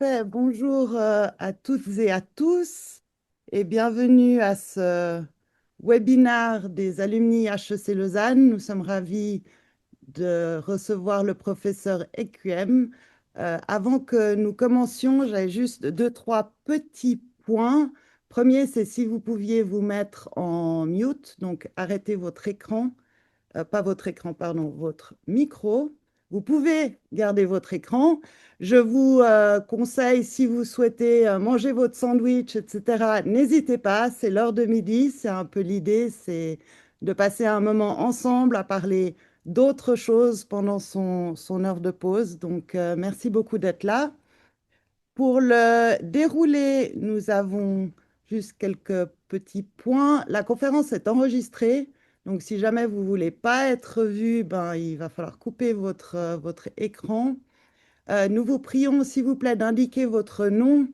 Parfait. Bonjour à toutes et à tous et bienvenue à ce webinaire des alumni HEC Lausanne. Nous sommes ravis de recevoir le professeur EQM. Avant que nous commencions, j'avais juste deux, trois petits points. Premier, c'est si vous pouviez vous mettre en mute, donc arrêtez votre écran pas votre écran, pardon, votre micro. Vous pouvez garder votre écran. Je vous conseille, si vous souhaitez manger votre sandwich, etc., n'hésitez pas, c'est l'heure de midi, c'est un peu l'idée, c'est de passer un moment ensemble à parler d'autres choses pendant son heure de pause. Donc, merci beaucoup d'être là. Pour le déroulé, nous avons juste quelques petits points. La conférence est enregistrée, donc si jamais vous ne voulez pas être vu, ben, il va falloir couper votre écran. Nous vous prions, s'il vous plaît, d'indiquer votre nom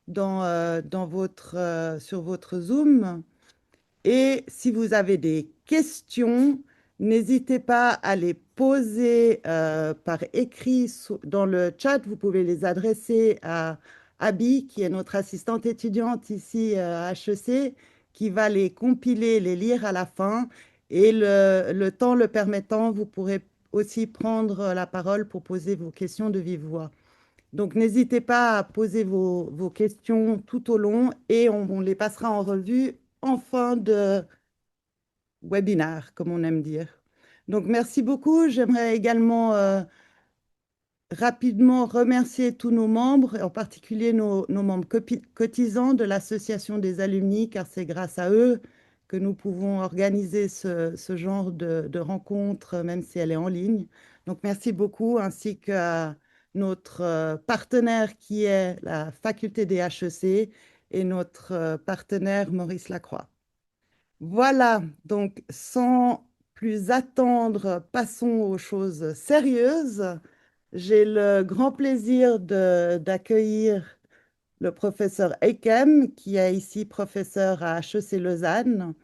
sur votre Zoom. Et si vous avez des questions, n'hésitez pas à les poser par écrit dans le chat. Vous pouvez les adresser à Abby, qui est notre assistante étudiante ici à HEC, qui va les compiler, les lire à la fin. Et le temps le permettant, vous pourrez aussi prendre la parole pour poser vos questions de vive voix. Donc, n'hésitez pas à poser vos questions tout au long et on les passera en revue en fin de webinaire, comme on aime dire. Donc, merci beaucoup. J'aimerais également rapidement remercier tous nos membres, et en particulier nos membres cotisants de l'Association des alumni, car c'est grâce à eux que nous pouvons organiser ce genre de rencontre, même si elle est en ligne. Donc, merci beaucoup, ainsi qu'à notre partenaire qui est la faculté des HEC et notre partenaire Maurice Lacroix. Voilà, donc sans plus attendre, passons aux choses sérieuses. J'ai le grand plaisir d'accueillir le professeur Eikem, qui est ici professeur à HEC Lausanne.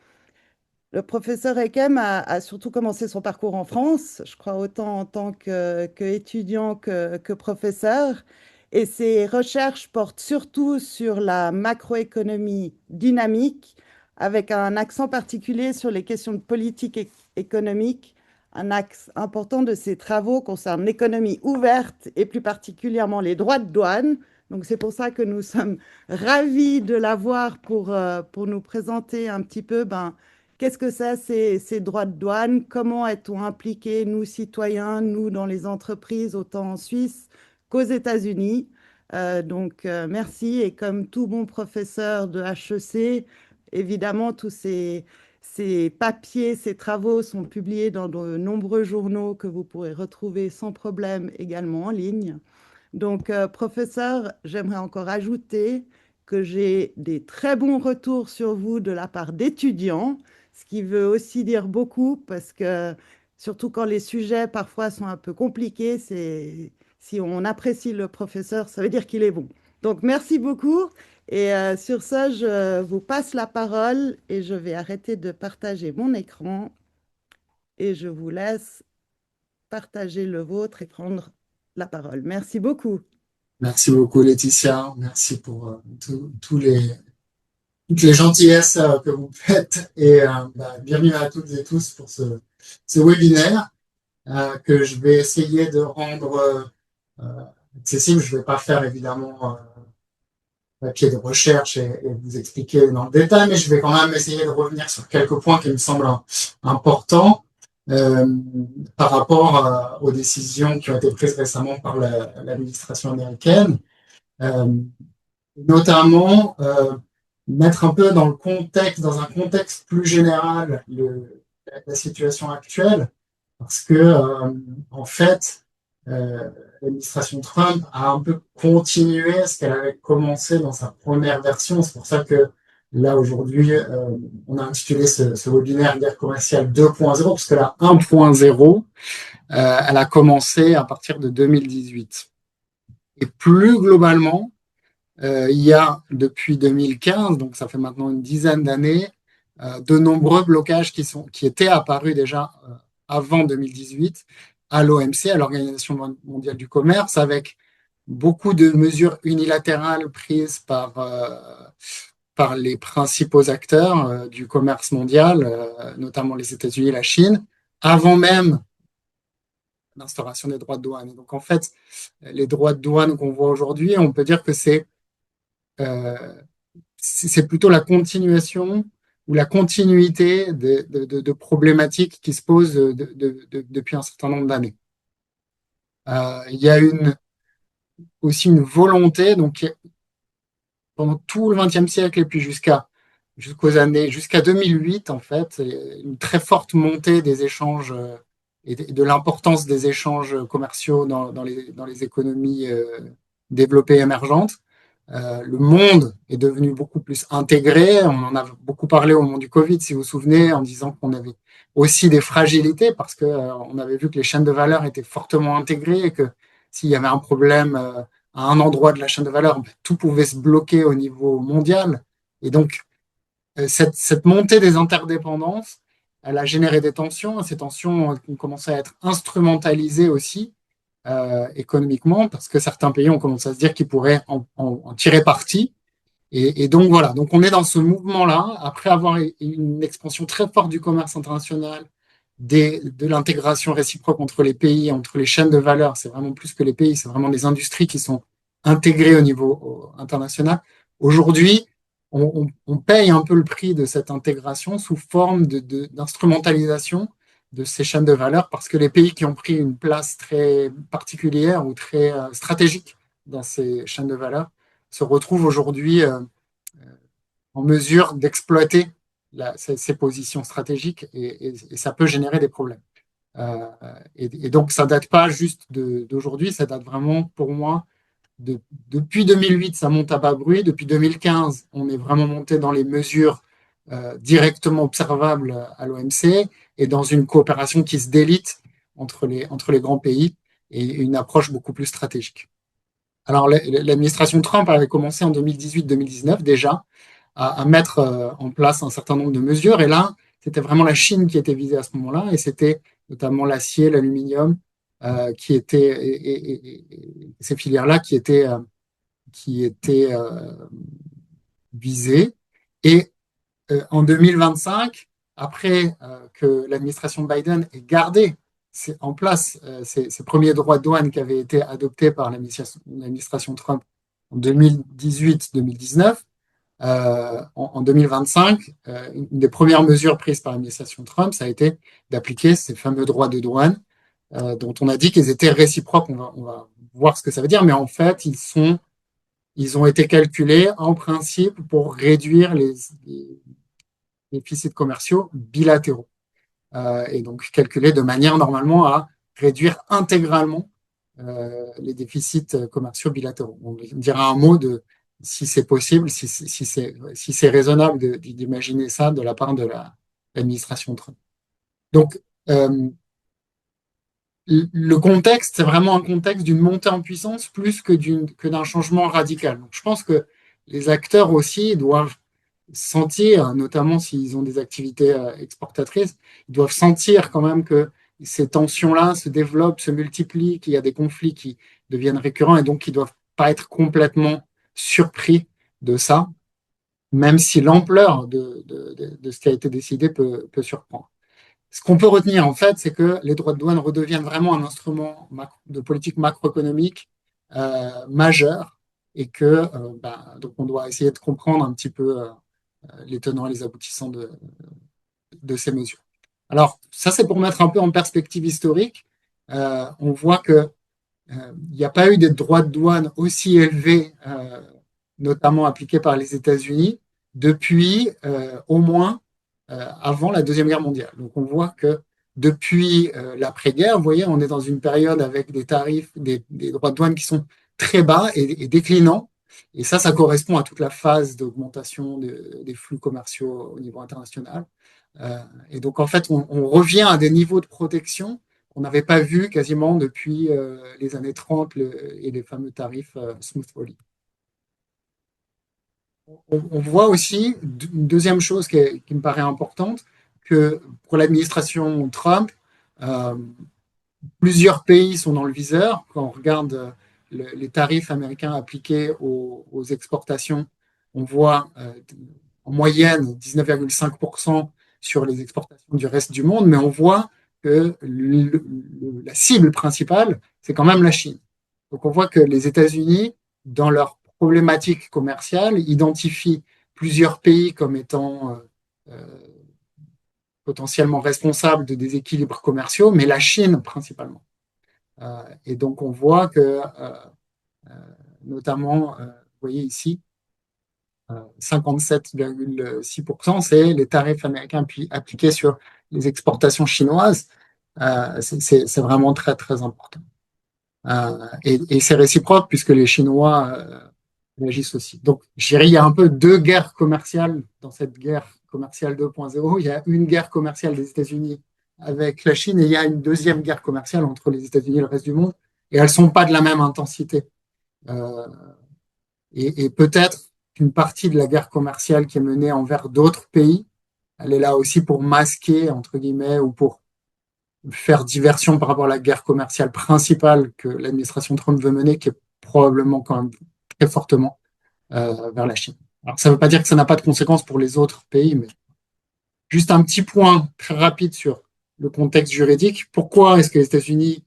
Le professeur Eikem a surtout commencé son parcours en France, je crois autant en tant qu'étudiant que professeur. Et ses recherches portent surtout sur la macroéconomie dynamique, avec un accent particulier sur les questions de politique économique. Un axe important de ses travaux concerne l'économie ouverte et plus particulièrement les droits de douane. Donc c'est pour ça que nous sommes ravis de l'avoir pour nous présenter un petit peu qu'est-ce que c'est ces droits de douane? Comment est-on impliqués, nous citoyens, nous dans les entreprises, autant en Suisse qu'aux États-Unis? Merci. Et comme tout bon professeur de HEC, évidemment, tous ces papiers, ces travaux sont publiés dans de nombreux journaux que vous pourrez retrouver sans problème également en ligne. Donc, professeur, j'aimerais encore ajouter que j'ai des très bons retours sur vous de la part d'étudiants, ce qui veut aussi dire beaucoup parce que, surtout quand les sujets parfois sont un peu compliqués, si on apprécie le professeur, ça veut dire qu'il est bon. Donc, merci beaucoup. Et sur ça, je vous passe la parole et je vais arrêter de partager mon écran et je vous laisse partager le vôtre et prendre la parole. Merci beaucoup. Merci beaucoup, Laetitia. Merci pour toutes les gentillesses que vous faites. Et bienvenue à toutes et tous pour ce webinaire que je vais essayer de rendre euh, accessible. Je ne vais pas faire évidemment papier de recherche et vous expliquer dans le détail, mais je vais quand même essayer de revenir sur quelques points qui me semblent importants euh, par rapport aux décisions qui ont été prises récemment par l'administration américaine. Euh, Notamment mettre un peu dans le contexte, dans un contexte plus général, la situation actuelle, parce que en fait, l'administration Trump a un peu continué ce qu'elle avait commencé dans sa première version. C'est pour ça que là aujourd'hui, on a intitulé ce webinaire Guerre commerciale 2.0, parce que la 1.0, elle a commencé à partir de 2018. Et plus globalement, il y a depuis 2015, donc ça fait maintenant une dizaine d'années, de nombreux blocages qui étaient apparus déjà avant 2018 à l'OMC, à l'Organisation mondiale du commerce, avec beaucoup de mesures unilatérales prises par les principaux acteurs du commerce mondial, notamment les États-Unis et la Chine, avant même l'instauration des droits de douane. Et donc, en fait, les droits de douane qu'on voit aujourd'hui, on peut dire que euh, c'est plutôt la continuation ou la continuité de problématiques qui se posent depuis un certain nombre d'années. Il y a aussi une volonté, donc pendant tout le XXe siècle et puis jusqu'à 2008, en fait, une très forte montée des échanges et de l'importance des échanges commerciaux dans les économies développées et émergentes. Le monde est devenu beaucoup plus intégré. On en a beaucoup parlé au moment du Covid, si vous vous souvenez, en disant qu'on avait aussi des fragilités parce que on avait vu que les chaînes de valeur étaient fortement intégrées et que s'il y avait un problème à un endroit de la chaîne de valeur, tout pouvait se bloquer au niveau mondial. Et donc, cette montée des interdépendances, elle a généré des tensions. Et ces tensions ont commencé à être instrumentalisées aussi économiquement, parce que certains pays ont commencé à se dire qu'ils pourraient en tirer parti. Et donc voilà, donc on est dans ce mouvement-là, après avoir une expansion très forte du commerce international, de l'intégration réciproque entre les pays, entre les chaînes de valeur, c'est vraiment plus que les pays, c'est vraiment des industries qui sont intégrées au niveau international. Aujourd'hui, on paye un peu le prix de cette intégration sous forme d'instrumentalisation de ces chaînes de valeur parce que les pays qui ont pris une place très particulière ou très stratégique dans ces chaînes de valeur se retrouvent aujourd'hui en mesure d'exploiter ces positions stratégiques et ça peut générer des problèmes. Euh, et donc, ça date pas juste d'aujourd'hui, ça date vraiment, pour moi, depuis 2008, ça monte à bas bruit. Depuis 2015, on est vraiment monté dans les mesures directement observables à l'OMC et dans une coopération qui se délite entre les grands pays et une approche beaucoup plus stratégique. Alors, l'administration Trump avait commencé en 2018-2019 déjà à mettre en place un certain nombre de mesures. Et là, c'était vraiment la Chine qui était visée à ce moment-là. Et c'était notamment l'acier, l'aluminium, qui étaient, et ces filières-là qui étaient visées. Et en 2025, après que l'administration Biden ait gardé en place ces premiers droits de douane qui avaient été adoptés par l'administration Trump en 2018-2019, en 2025, une des premières mesures prises par l'administration Trump, ça a été d'appliquer ces fameux droits de douane dont on a dit qu'ils étaient réciproques. On va voir ce que ça veut dire, mais en fait, ils ont été calculés en principe pour réduire les déficits commerciaux bilatéraux et donc calculés de manière normalement à réduire intégralement les déficits commerciaux bilatéraux. On dira un mot de si c'est possible, si c'est raisonnable d'imaginer ça de la part de l'administration Trump. Donc, le contexte, c'est vraiment un contexte d'une montée en puissance plus que d'un changement radical. Donc, je pense que les acteurs aussi doivent sentir, notamment s'ils ont des activités exportatrices, ils doivent sentir quand même que ces tensions-là se développent, se multiplient, qu'il y a des conflits qui deviennent récurrents et donc ils ne doivent pas être complètement surpris de ça, même si l'ampleur de ce qui a été décidé peut surprendre. Ce qu'on peut retenir, en fait, c'est que les droits de douane redeviennent vraiment un instrument de politique macroéconomique majeur et que donc on doit essayer de comprendre un petit peu les tenants et les aboutissants de ces mesures. Alors, ça, c'est pour mettre un peu en perspective historique. On voit que il n'y a pas eu des droits de douane aussi élevés, notamment appliqués par les États-Unis, depuis au moins avant la Deuxième Guerre mondiale. Donc on voit que depuis l'après-guerre, vous voyez, on est dans une période avec des tarifs, des droits de douane qui sont très bas et déclinants. Et ça correspond à toute la phase d'augmentation des flux commerciaux au niveau international. Et donc en fait, on revient à des niveaux de protection qu'on n'avait pas vus quasiment depuis les années 30 et les fameux tarifs Smooth Folly. On voit aussi une deuxième chose qui me paraît importante, que pour l'administration Trump, plusieurs pays sont dans le viseur. Quand on regarde les tarifs américains appliqués aux exportations, on voit en moyenne 19,5% sur les exportations du reste du monde, mais on voit que la cible principale, c'est quand même la Chine. Donc on voit que les États-Unis, dans leur problématique commerciale, identifient plusieurs pays comme étant potentiellement responsables de déséquilibres commerciaux, mais la Chine principalement. Et donc on voit que, notamment, vous voyez ici, 57,6%, c'est les tarifs américains appliqués sur les exportations chinoises. C'est vraiment très, très important. Et c'est réciproque puisque les Chinois réagissent aussi. Donc, je dirais, il y a un peu deux guerres commerciales dans cette guerre commerciale 2.0. Il y a une guerre commerciale des États-Unis avec la Chine et il y a une deuxième guerre commerciale entre les États-Unis et le reste du monde. Et elles ne sont pas de la même intensité. Et peut-être qu'une partie de la guerre commerciale qui est menée envers d'autres pays, elle est là aussi pour masquer, entre guillemets, ou pour faire diversion par rapport à la guerre commerciale principale que l'administration Trump veut mener, qui est probablement quand même très fortement vers la Chine. Alors, ça ne veut pas dire que ça n'a pas de conséquences pour les autres pays, mais juste un petit point très rapide sur le contexte juridique. Pourquoi est-ce que les États-Unis,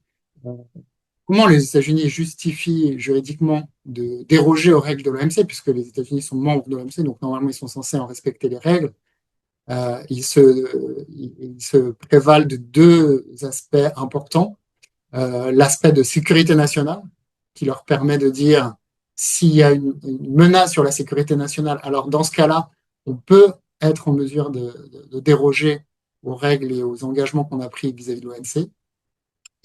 comment les États-Unis justifient juridiquement de déroger aux règles de l'OMC, puisque les États-Unis sont membres de l'OMC, donc normalement ils sont censés en respecter les règles. Ils se prévalent de deux aspects importants. L'aspect de sécurité nationale, qui leur permet de dire s'il y a une menace sur la sécurité nationale, alors dans ce cas-là, on peut être en mesure de déroger aux règles et aux engagements qu'on a pris vis-à-vis de l'OMC.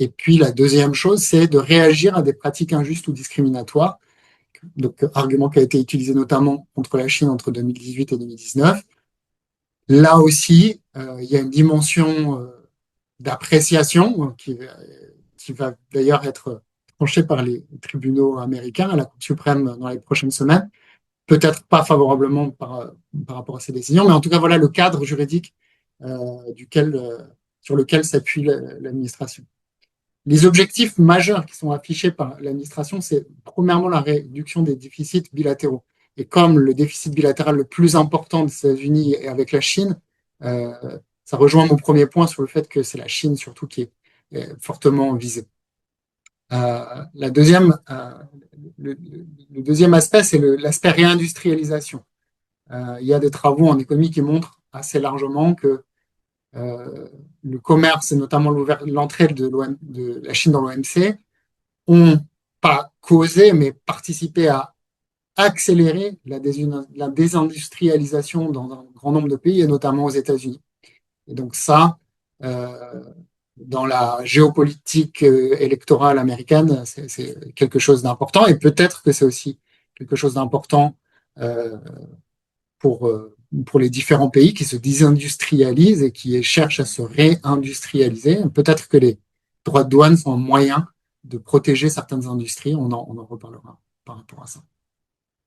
Et puis la deuxième chose, c'est de réagir à des pratiques injustes ou discriminatoires. Donc, argument qui a été utilisé notamment contre la Chine entre 2018 et 2019. Là aussi, il y a une dimension d'appréciation qui va d'ailleurs être tranchée par les tribunaux américains à la Cour suprême dans les prochaines semaines. Peut-être pas favorablement par rapport à ces décisions, mais en tout cas, voilà le cadre juridique sur lequel s'appuie l'administration. Les objectifs majeurs qui sont affichés par l'administration, c'est premièrement la réduction des déficits bilatéraux. Et comme le déficit bilatéral le plus important des États-Unis est avec la Chine, ça rejoint mon premier point sur le fait que c'est la Chine surtout qui est fortement visée. Le deuxième aspect, c'est l'aspect réindustrialisation. Il y a des travaux en économie qui montrent assez largement que le commerce et notamment l'entrée de la Chine dans l'OMC ont pas causé mais participé à accélérer la désindustrialisation dans un grand nombre de pays et notamment aux États-Unis. Et donc ça, dans la géopolitique électorale américaine, c'est quelque chose d'important et peut-être que c'est aussi quelque chose d'important pour les différents pays qui se désindustrialisent et qui cherchent à se réindustrialiser. Peut-être que les droits de douane sont un moyen de protéger certaines industries. On en reparlera par rapport à ça.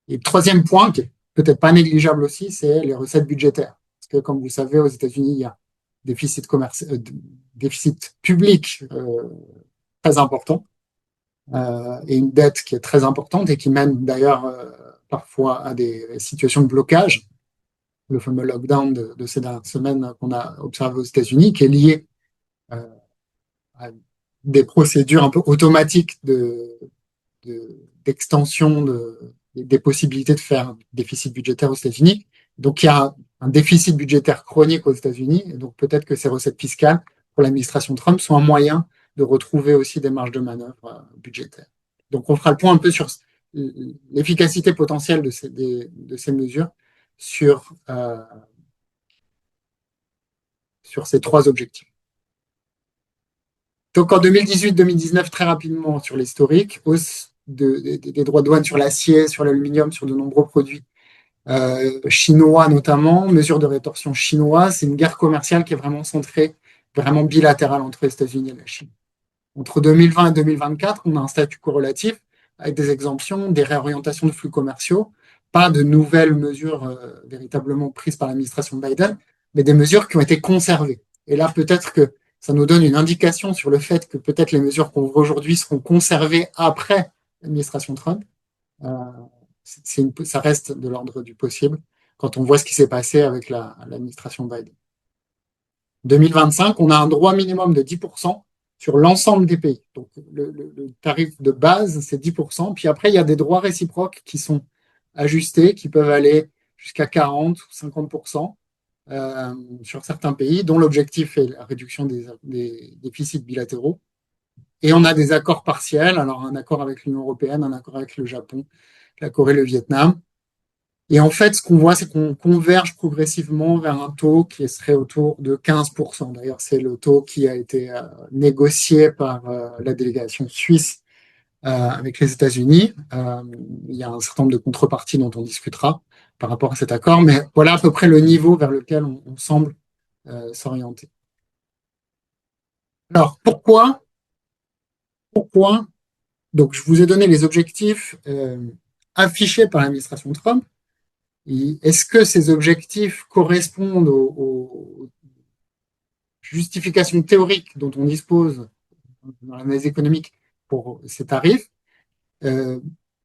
Et le troisième point, qui est peut-être pas négligeable aussi, c'est les recettes budgétaires. Parce que, comme vous savez, aux États-Unis, il y a déficit public très important et une dette qui est très importante et qui mène d'ailleurs parfois à des situations de blocage. Le fameux lockdown de ces dernières semaines qu'on a observé aux États-Unis, qui est lié à des procédures un peu automatiques d'extension des possibilités de faire déficit budgétaire aux États-Unis. Donc, il y a un déficit budgétaire chronique aux États-Unis, et donc peut-être que ces recettes fiscales pour l'administration Trump sont un moyen de retrouver aussi des marges de manœuvre budgétaires. Donc, on fera le point un peu sur l'efficacité potentielle de ces mesures sur ces trois objectifs. Donc en 2018-2019, très rapidement sur l'historique, hausse des droits de douane sur l'acier, sur l'aluminium, sur de nombreux produits chinois notamment, mesures de rétorsion chinoise. C'est une guerre commerciale qui est vraiment centrée, vraiment bilatérale entre les États-Unis et la Chine. Entre 2020 et 2024, on a un statu quo relatif avec des exemptions, des réorientations de flux commerciaux, pas de nouvelles mesures véritablement prises par l'administration Biden, mais des mesures qui ont été conservées. Et là, peut-être que ça nous donne une indication sur le fait que peut-être les mesures qu'on voit aujourd'hui seront conservées après l'administration Trump. Ça reste de l'ordre du possible quand on voit ce qui s'est passé avec l'administration Biden. 2025, on a un droit minimum de 10% sur l'ensemble des pays. Donc, le tarif de base, c'est 10%. Puis après, il y a des droits réciproques qui sont ajustés, qui peuvent aller jusqu'à 40 ou 50% sur certains pays, dont l'objectif est la réduction des déficits bilatéraux. Et on a des accords partiels, alors un accord avec l'Union européenne, un accord avec le Japon, la Corée, le Vietnam. Et en fait, ce qu'on voit, c'est qu'on converge progressivement vers un taux qui serait autour de 15%. D'ailleurs, c'est le taux qui a été négocié par la délégation suisse avec les États-Unis. Il y a un certain nombre de contreparties dont on discutera par rapport à cet accord, mais voilà à peu près le niveau vers lequel on semble s'orienter. Alors, pourquoi donc, je vous ai donné les objectifs affichés par l'administration Trump. Est-ce que ces objectifs correspondent aux justifications théoriques dont on dispose dans l'analyse économique pour ces tarifs?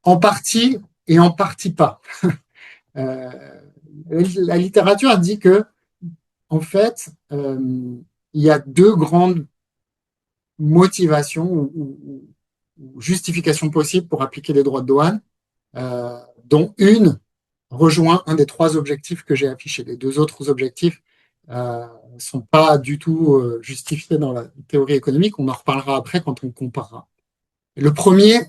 En partie et en partie pas. La littérature dit que, en fait, il y a deux grandes motivations ou justifications possibles pour appliquer les droits de douane, dont une rejoint un des trois objectifs que j'ai affichés. Les deux autres objectifs ne sont pas du tout justifiés dans la théorie économique. On en reparlera après quand on comparera. Et le premier,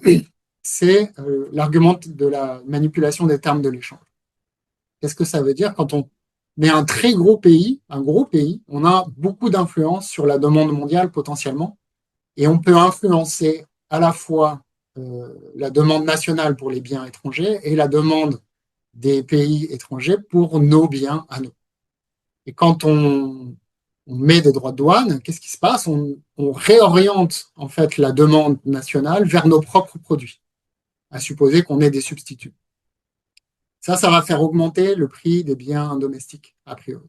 c'est l'argument de la manipulation des termes de l'échange. Qu'est-ce que ça veut dire? Quand on est un très gros pays, on a beaucoup d'influence sur la demande mondiale potentiellement, et on peut influencer à la fois la demande nationale pour les biens étrangers et la demande des pays étrangers pour nos biens à nous. Et quand on met des droits de douane, qu'est-ce qui se passe? On réoriente en fait la demande nationale vers nos propres produits, à supposer qu'on ait des substituts. Ça va faire augmenter le prix des biens domestiques, a priori.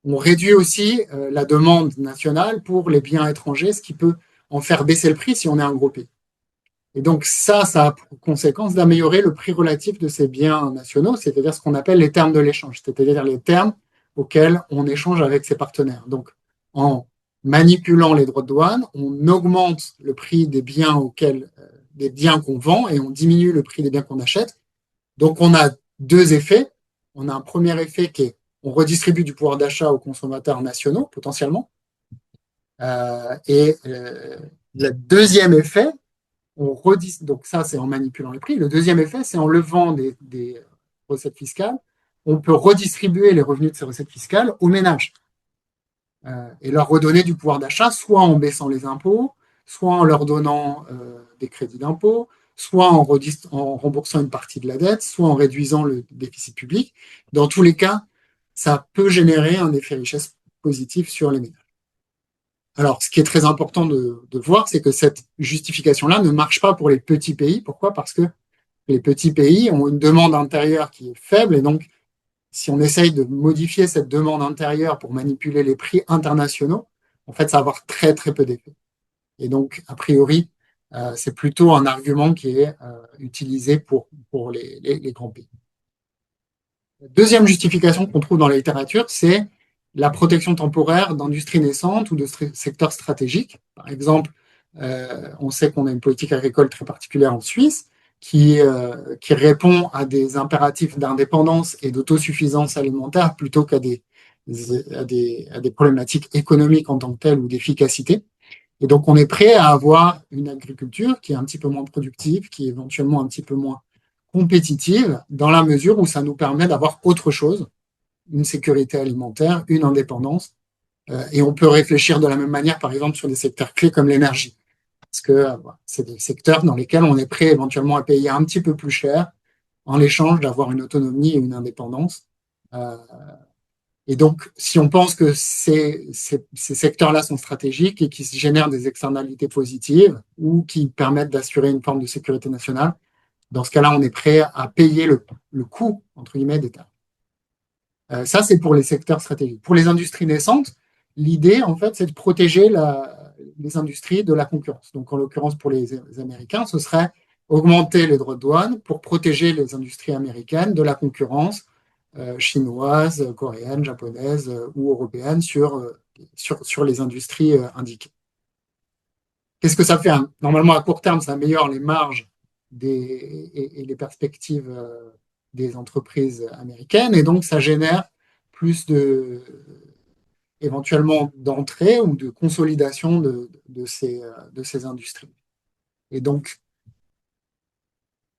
On réduit aussi la demande nationale pour les biens étrangers, ce qui peut en faire baisser le prix si on est un gros pays. Et donc ça a pour conséquence d'améliorer le prix relatif de ces biens nationaux, c'est-à-dire ce qu'on appelle les termes de l'échange, c'est-à-dire les termes auxquels on échange avec ses partenaires. Donc, en manipulant les droits de douane, on augmente le prix des biens des biens qu'on vend et on diminue le prix des biens qu'on achète. Donc, on a deux effets. On a un premier effet qui est on redistribue du pouvoir d'achat aux consommateurs nationaux, potentiellement. Le deuxième effet, donc ça, c'est en manipulant les prix. Le deuxième effet, c'est en levant des recettes fiscales, on peut redistribuer les revenus de ces recettes fiscales aux ménages et leur redonner du pouvoir d'achat, soit en baissant les impôts, soit en leur donnant des crédits d'impôt, soit en remboursant une partie de la dette, soit en réduisant le déficit public. Dans tous les cas, ça peut générer un effet richesse positif sur les ménages. Alors, ce qui est très important de voir, c'est que cette justification-là ne marche pas pour les petits pays. Pourquoi? Parce que les petits pays ont une demande intérieure qui est faible et donc, si on essaye de modifier cette demande intérieure pour manipuler les prix internationaux, en fait, ça va avoir très, très peu d'effet. Et donc, a priori, c'est plutôt un argument qui est utilisé pour les grands pays. La deuxième justification qu'on trouve dans la littérature, c'est la protection temporaire d'industries naissantes ou de secteurs stratégiques. Par exemple, on sait qu'on a une politique agricole très particulière en Suisse qui répond à des impératifs d'indépendance et d'autosuffisance alimentaire plutôt qu'à des problématiques économiques en tant que telles ou d'efficacité. Et donc, on est prêt à avoir une agriculture qui est un petit peu moins productive, qui est éventuellement un petit peu moins compétitive, dans la mesure où ça nous permet d'avoir autre chose, une sécurité alimentaire, une indépendance. Et on peut réfléchir de la même manière, par exemple, sur des secteurs clés comme l'énergie. Parce que c'est des secteurs dans lesquels on est prêt éventuellement à payer un petit peu plus cher en l'échange d'avoir une autonomie et une indépendance. Et donc, si on pense que ces secteurs-là sont stratégiques et qui génèrent des externalités positives ou qui permettent d'assurer une forme de sécurité nationale, dans ce cas-là, on est prêt à payer le coût, entre guillemets, des terres. Ça, c'est pour les secteurs stratégiques. Pour les industries naissantes, l'idée, en fait, c'est de protéger les industries de la concurrence. Donc, en l'occurrence, pour les Américains, ce serait augmenter les droits de douane pour protéger les industries américaines de la concurrence chinoise, coréenne, japonaise ou européenne sur les industries indiquées. Qu'est-ce que ça fait? Normalement, à court terme, ça améliore les marges et les perspectives des entreprises américaines, et donc ça génère plus éventuellement d'entrée ou de consolidation de ces industries. Et donc,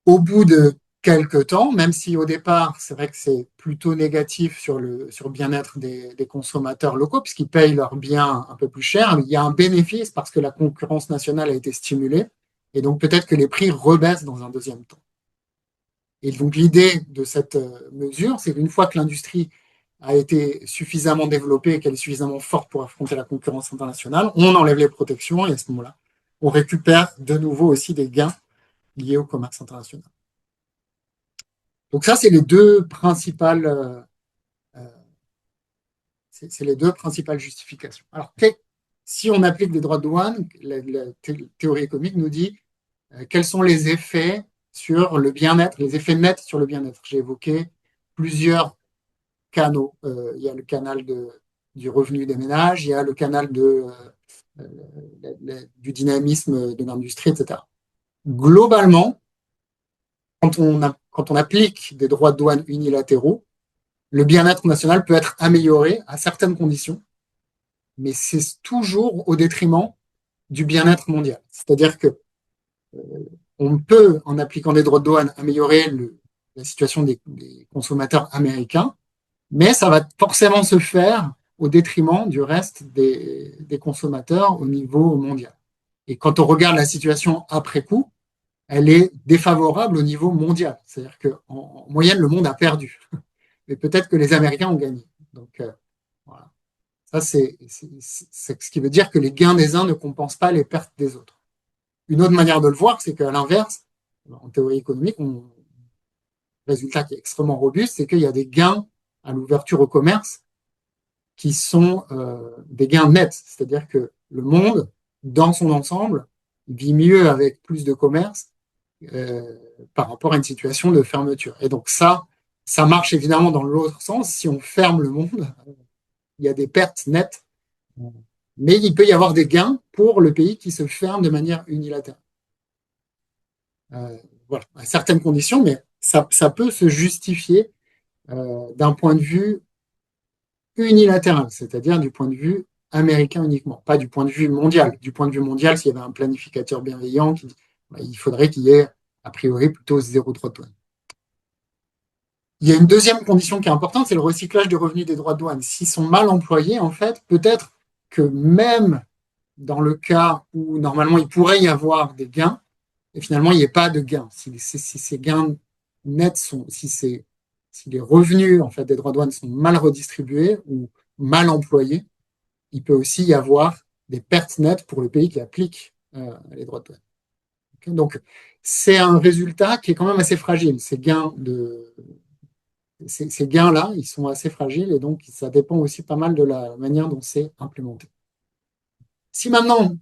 au bout de quelques temps, même si au départ, c'est vrai que c'est plutôt négatif sur le bien-être des consommateurs locaux, puisqu'ils payent leurs biens un peu plus cher, il y a un bénéfice parce que la concurrence nationale a été stimulée, et donc peut-être que les prix rebaissent dans un deuxième temps. Et donc l'idée de cette mesure, c'est qu'une fois que l'industrie a été suffisamment développée et qu'elle est suffisamment forte pour affronter la concurrence internationale, on enlève les protections et à ce moment-là, on récupère de nouveau aussi des gains liés au commerce international. Donc ça, c'est les deux principales, justifications. Alors, si on applique des droits de douane, la théorie économique nous dit quels sont les effets sur le bien-être, les effets nets sur le bien-être. J'ai évoqué plusieurs canaux. Il y a le canal du revenu des ménages, il y a le canal du dynamisme de l'industrie, etc. Globalement, quand on applique des droits de douane unilatéraux, le bien-être national peut être amélioré à certaines conditions, mais c'est toujours au détriment du bien-être mondial. C'est-à-dire que on peut, en appliquant des droits de douane, améliorer la situation des consommateurs américains, mais ça va forcément se faire au détriment du reste des consommateurs au niveau mondial. Et quand on regarde la situation après coup, elle est défavorable au niveau mondial. C'est-à-dire qu'en moyenne, le monde a perdu. Mais peut-être que les Américains ont gagné. Donc, voilà. Ça, c'est ce qui veut dire que les gains des uns ne compensent pas les pertes des autres. Une autre manière de le voir, c'est qu'à l'inverse, en théorie économique, le résultat qui est extrêmement robuste, c'est qu'il y a des gains à l'ouverture au commerce qui sont des gains nets. C'est-à-dire que le monde, dans son ensemble, vit mieux avec plus de commerce par rapport à une situation de fermeture. Et donc ça marche évidemment dans l'autre sens. Si on ferme le monde, il y a des pertes nettes, mais il peut y avoir des gains pour le pays qui se ferme de manière unilatérale. Voilà, à certaines conditions, mais ça peut se justifier d'un point de vue unilatéral, c'est-à-dire du point de vue américain uniquement, pas du point de vue mondial. Du point de vue mondial, s'il y avait un planificateur bienveillant, il faudrait qu'il y ait a priori plutôt zéro droit de douane. Il y a une deuxième condition qui est importante, c'est le recyclage des revenus des droits de douane. S'ils sont mal employés, en fait, peut-être que même dans le cas où normalement il pourrait y avoir des gains, et finalement il n'y ait pas de gains. Si ces gains nets sont, si les revenus en fait des droits de douane sont mal redistribués ou mal employés, il peut aussi y avoir des pertes nettes pour le pays qui applique les droits de douane. Okay, donc c'est un résultat qui est quand même assez fragile. Ces gains-là, ils sont assez fragiles et donc ça dépend aussi pas mal de la manière dont c'est implémenté. Si maintenant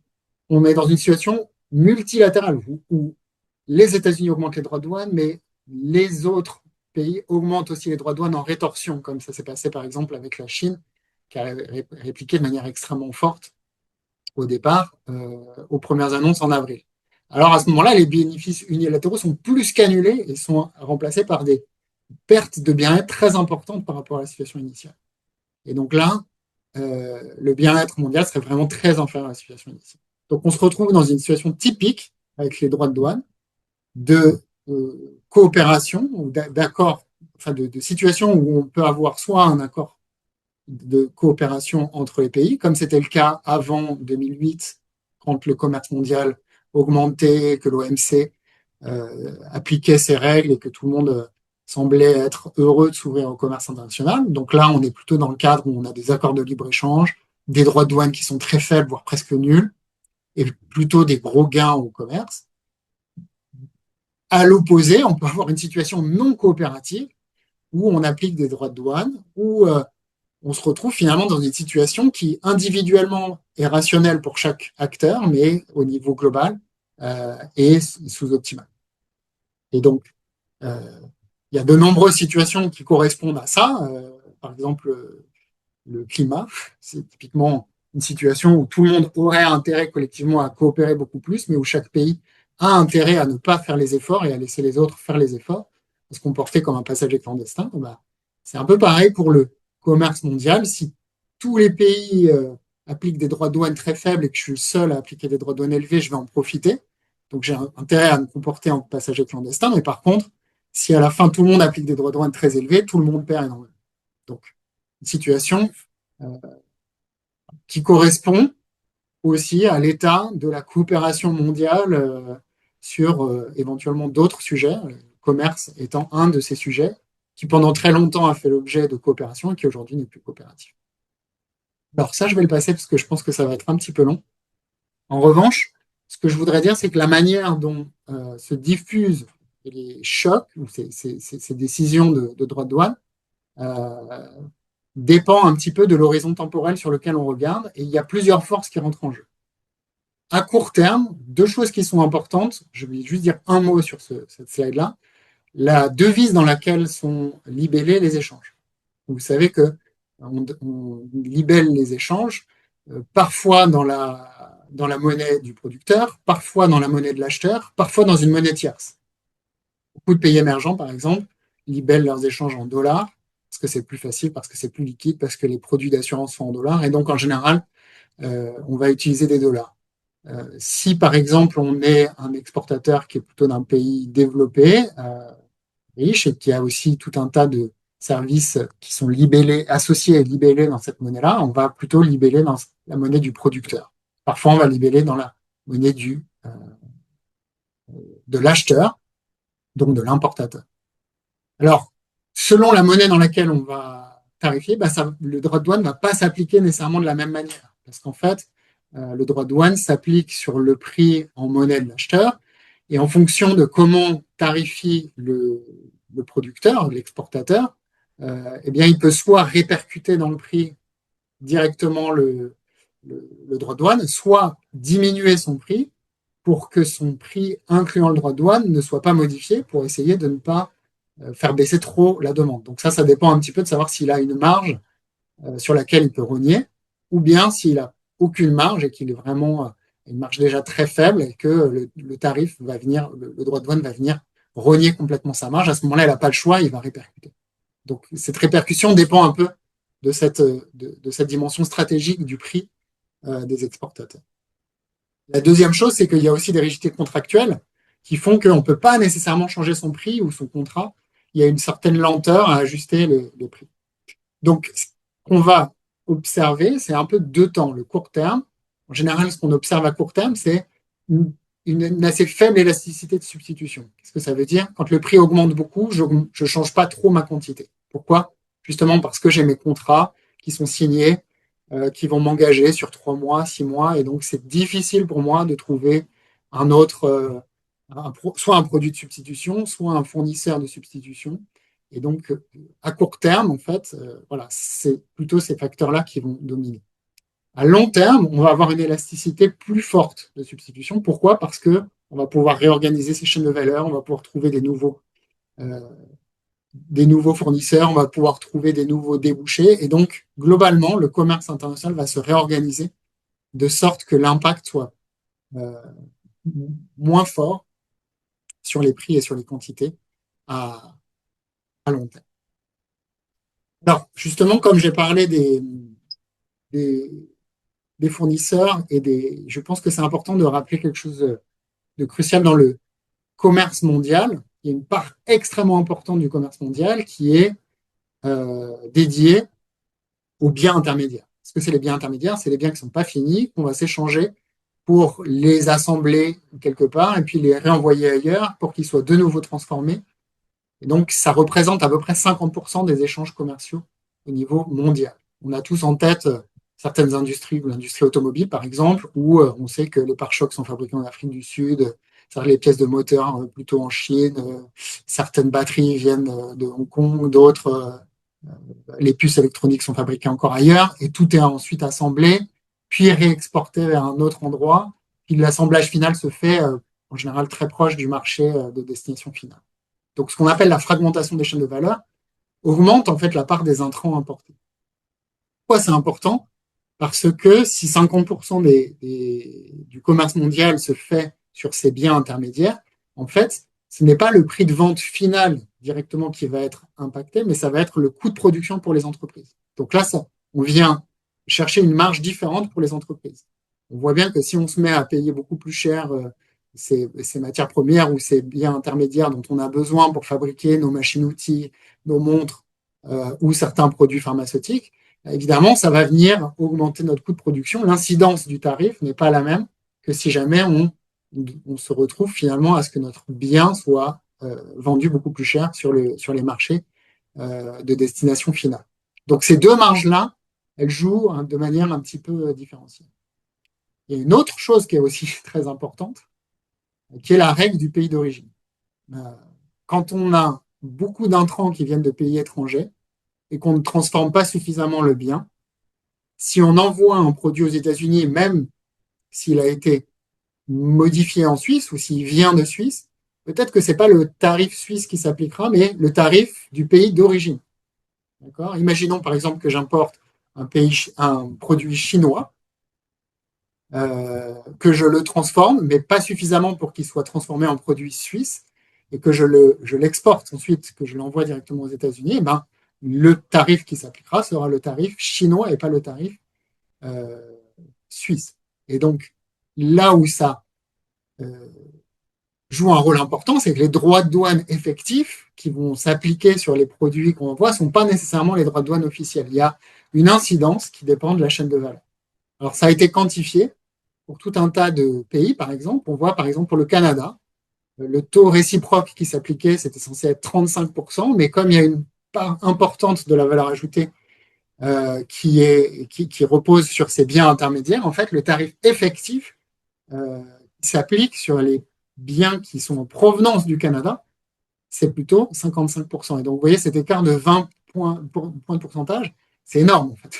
on est dans une situation multilatérale où les États-Unis augmentent les droits de douane, mais les autres pays augmentent aussi les droits de douane en rétorsion, comme ça s'est passé par exemple avec la Chine, qui a répliqué de manière extrêmement forte au départ, aux premières annonces en avril. Alors à ce moment-là, les bénéfices unilatéraux sont plus qu'annulés et sont remplacés par des pertes de bien-être très importantes par rapport à la situation initiale. Et donc là, le bien-être mondial serait vraiment très inférieur à la situation initiale. Donc on se retrouve dans une situation typique avec les droits de douane, de coopération ou d'accord, enfin de situation où on peut avoir soit un accord de coopération entre les pays, comme c'était le cas avant 2008, quand le commerce mondial augmentait, que l'OMC appliquait ses règles et que tout le monde semblait être heureux de s'ouvrir au commerce international. Donc là, on est plutôt dans le cadre où on a des accords de libre-échange, des droits de douane qui sont très faibles, voire presque nuls, et plutôt des gros gains au commerce. À l'opposé, on peut avoir une situation non coopérative où on applique des droits de douane, où on se retrouve finalement dans une situation qui individuellement est rationnelle pour chaque acteur, mais au niveau global est sous-optimale. Et donc, euh, il y a de nombreuses situations qui correspondent à ça. Par exemple, le climat, c'est typiquement une situation où tout le monde aurait intérêt collectivement à coopérer beaucoup plus, mais où chaque pays a intérêt à ne pas faire les efforts et à laisser les autres faire les efforts, à se comporter comme un passager clandestin. Bah, c'est un peu pareil pour le commerce mondial. Si tous les pays appliquent des droits de douane très faibles et que je suis le seul à appliquer des droits de douane élevés, je vais en profiter. Donc j'ai intérêt à me comporter en passager clandestin. Mais par contre, si à la fin tout le monde applique des droits de douane très élevés, tout le monde perd énormément. Donc, une situation euh, qui correspond aussi à l'état de la coopération mondiale sur éventuellement d'autres sujets, le commerce étant un de ces sujets qui pendant très longtemps a fait l'objet de coopération et qui aujourd'hui n'est plus coopératif. Alors ça, je vais le passer parce que je pense que ça va être un petit peu long. En revanche, ce que je voudrais dire, c'est que la manière dont se diffusent les chocs ou ces décisions de droit de douane euh, dépend un petit peu de l'horizon temporel sur lequel on regarde, et il y a plusieurs forces qui rentrent en jeu. À court terme, deux choses qui sont importantes, je vais juste dire un mot sur cette slide-là, la devise dans laquelle sont libellés les échanges. Vous savez que on libelle les échanges, parfois dans la monnaie du producteur, parfois dans la monnaie de l'acheteur, parfois dans une monnaie tierce. Beaucoup de pays émergents, par exemple, libellent leurs échanges en dollars, parce que c'est plus facile, parce que c'est plus liquide, parce que les produits d'assurance sont en dollars, et donc en général, on va utiliser des dollars. Si par exemple on est un exportateur qui est plutôt d'un pays développé, riche, et qui a aussi tout un tas de services qui sont libellés, associés et libellés dans cette monnaie-là, on va plutôt libeller dans la monnaie du producteur. Parfois, on va libeller dans la monnaie de l'acheteur, donc de l'importateur. Alors, selon la monnaie dans laquelle on va tarifier, bah le droit de douane ne va pas s'appliquer nécessairement de la même manière. Parce qu'en fait, le droit de douane s'applique sur le prix en monnaie de l'acheteur. Et en fonction de comment tarifie le producteur, l'exportateur, eh bien, il peut soit répercuter dans le prix directement le droit de douane, soit diminuer son prix pour que son prix incluant le droit de douane ne soit pas modifié pour essayer de ne pas faire baisser trop la demande. Donc ça dépend un petit peu de savoir s'il a une marge sur laquelle il peut rogner, ou bien s'il a aucune marge et qu'il est vraiment une marge déjà très faible et que le tarif va venir, le droit de douane va venir rogner complètement sa marge. À ce moment-là, il n'a pas le choix, il va répercuter. Donc cette répercussion dépend un peu de cette dimension stratégique du prix des exportateurs. La deuxième chose, c'est qu'il y a aussi des rigidités contractuelles qui font qu'on ne peut pas nécessairement changer son prix ou son contrat. Il y a une certaine lenteur à ajuster les prix. Donc, ce qu'on va observer, c'est un peu deux temps. Le court terme, en général, ce qu'on observe à court terme, c'est une assez faible élasticité de substitution. Qu'est-ce que ça veut dire? Quand le prix augmente beaucoup, je ne change pas trop ma quantité. Pourquoi? Justement parce que j'ai mes contrats qui sont signés, qui vont m'engager sur 3 mois, 6 mois, et donc c'est difficile pour moi de trouver un autre, soit un produit de substitution, soit un fournisseur de substitution. Et donc, à court terme, en fait, voilà, c'est plutôt ces facteurs-là qui vont dominer. À long terme, on va avoir une élasticité plus forte de substitution. Pourquoi? Parce que on va pouvoir réorganiser ces chaînes de valeur, on va pouvoir trouver euh, des nouveaux fournisseurs, on va pouvoir trouver des nouveaux débouchés. Et donc, globalement, le commerce international va se réorganiser de sorte que l'impact soit euh, moins fort sur les prix et sur les quantités à, à long terme. Alors, justement, comme j'ai parlé des, des fournisseurs je pense que c'est important de rappeler quelque chose de crucial dans le commerce mondial. Il y a une part extrêmement importante du commerce mondial qui est dédiée aux biens intermédiaires. Ce que c'est les biens intermédiaires? C'est les biens qui ne sont pas finis, qu'on va s'échanger pour les assembler quelque part et puis les réenvoyer ailleurs pour qu'ils soient de nouveau transformés. Et donc, ça représente à peu près 50% des échanges commerciaux au niveau mondial. On a tous en tête certaines industries, l'industrie automobile par exemple, où on sait que les pare-chocs sont fabriqués en Afrique du Sud, les pièces de moteur plutôt en Chine, certaines batteries viennent de Hong Kong, d'autres, les puces électroniques sont fabriquées encore ailleurs, et tout est ensuite assemblé, puis réexporté vers un autre endroit, puis l'assemblage final se fait en général très proche du marché de destination finale. Donc, ce qu'on appelle la fragmentation des chaînes de valeur augmente en fait la part des intrants importés. Pourquoi c'est important? Parce que si 50% du commerce mondial se fait sur ces biens intermédiaires, en fait, ce n'est pas le prix de vente final directement qui va être impacté, mais ça va être le coût de production pour les entreprises. Donc là, on vient chercher une marge différente pour les entreprises. On voit bien que si on se met à payer beaucoup plus cher ces matières premières ou ces biens intermédiaires dont on a besoin pour fabriquer nos machines-outils, nos montres ou certains produits pharmaceutiques, évidemment, ça va venir augmenter notre coût de production. L'incidence du tarif n'est pas la même que si jamais on se retrouve finalement à ce que notre bien soit vendu beaucoup plus cher sur les marchés de destination finale. Donc ces deux marges-là, elles jouent de manière un petit peu différenciée. Il y a une autre chose qui est aussi très importante, qui est la règle du pays d'origine. Quand on a beaucoup d'intrants qui viennent de pays étrangers et qu'on ne transforme pas suffisamment le bien, si on envoie un produit aux États-Unis, même s'il a été modifié en Suisse ou s'il vient de Suisse, peut-être que ce n'est pas le tarif suisse qui s'appliquera, mais le tarif du pays d'origine. D'accord ? Imaginons par exemple que j'importe un produit chinois, que je le transforme, mais pas suffisamment pour qu'il soit transformé en produit suisse, et que je l'exporte ensuite, que je l'envoie directement aux États-Unis, ben, le tarif qui s'appliquera sera le tarif chinois et pas le tarif suisse. Et donc, là où ça joue un rôle important, c'est que les droits de douane effectifs qui vont s'appliquer sur les produits qu'on envoie ne sont pas nécessairement les droits de douane officiels. Il y a une incidence qui dépend de la chaîne de valeur. Alors, ça a été quantifié pour tout un tas de pays, par exemple. On voit, par exemple, pour le Canada, le taux réciproque qui s'appliquait, c'était censé être 35%, mais comme il y a une part importante de la valeur ajoutée qui repose sur ces biens intermédiaires, en fait, le tarif effectif qui s'applique sur les biens qui sont en provenance du Canada, c'est plutôt 55%. Et donc, vous voyez, cet écart de 20 points de pourcentage, c'est énorme, en fait.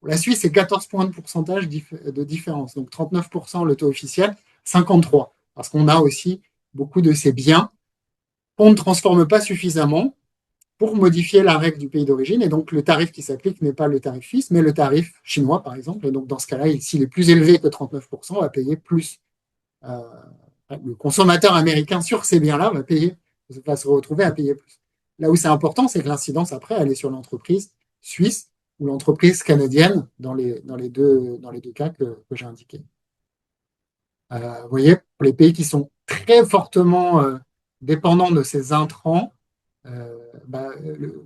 Pour la Suisse, c'est 14 points de pourcentage de différence. Donc, 39% le taux officiel, 53%. Parce qu'on a aussi beaucoup de ces biens qu'on ne transforme pas suffisamment pour modifier la règle du pays d'origine. Et donc, le tarif qui s'applique n'est pas le tarif suisse, mais le tarif chinois, par exemple. Et donc, dans ce cas-là, s'il est plus élevé que 39%, on va payer plus. Le consommateur américain sur ces biens-là va se retrouver à payer plus. Là où c'est important, c'est que l'incidence, après, elle est sur l'entreprise suisse ou l'entreprise canadienne dans les deux cas que j'ai indiqués. Vous voyez, pour les pays qui sont très fortement dépendants de ces intrants,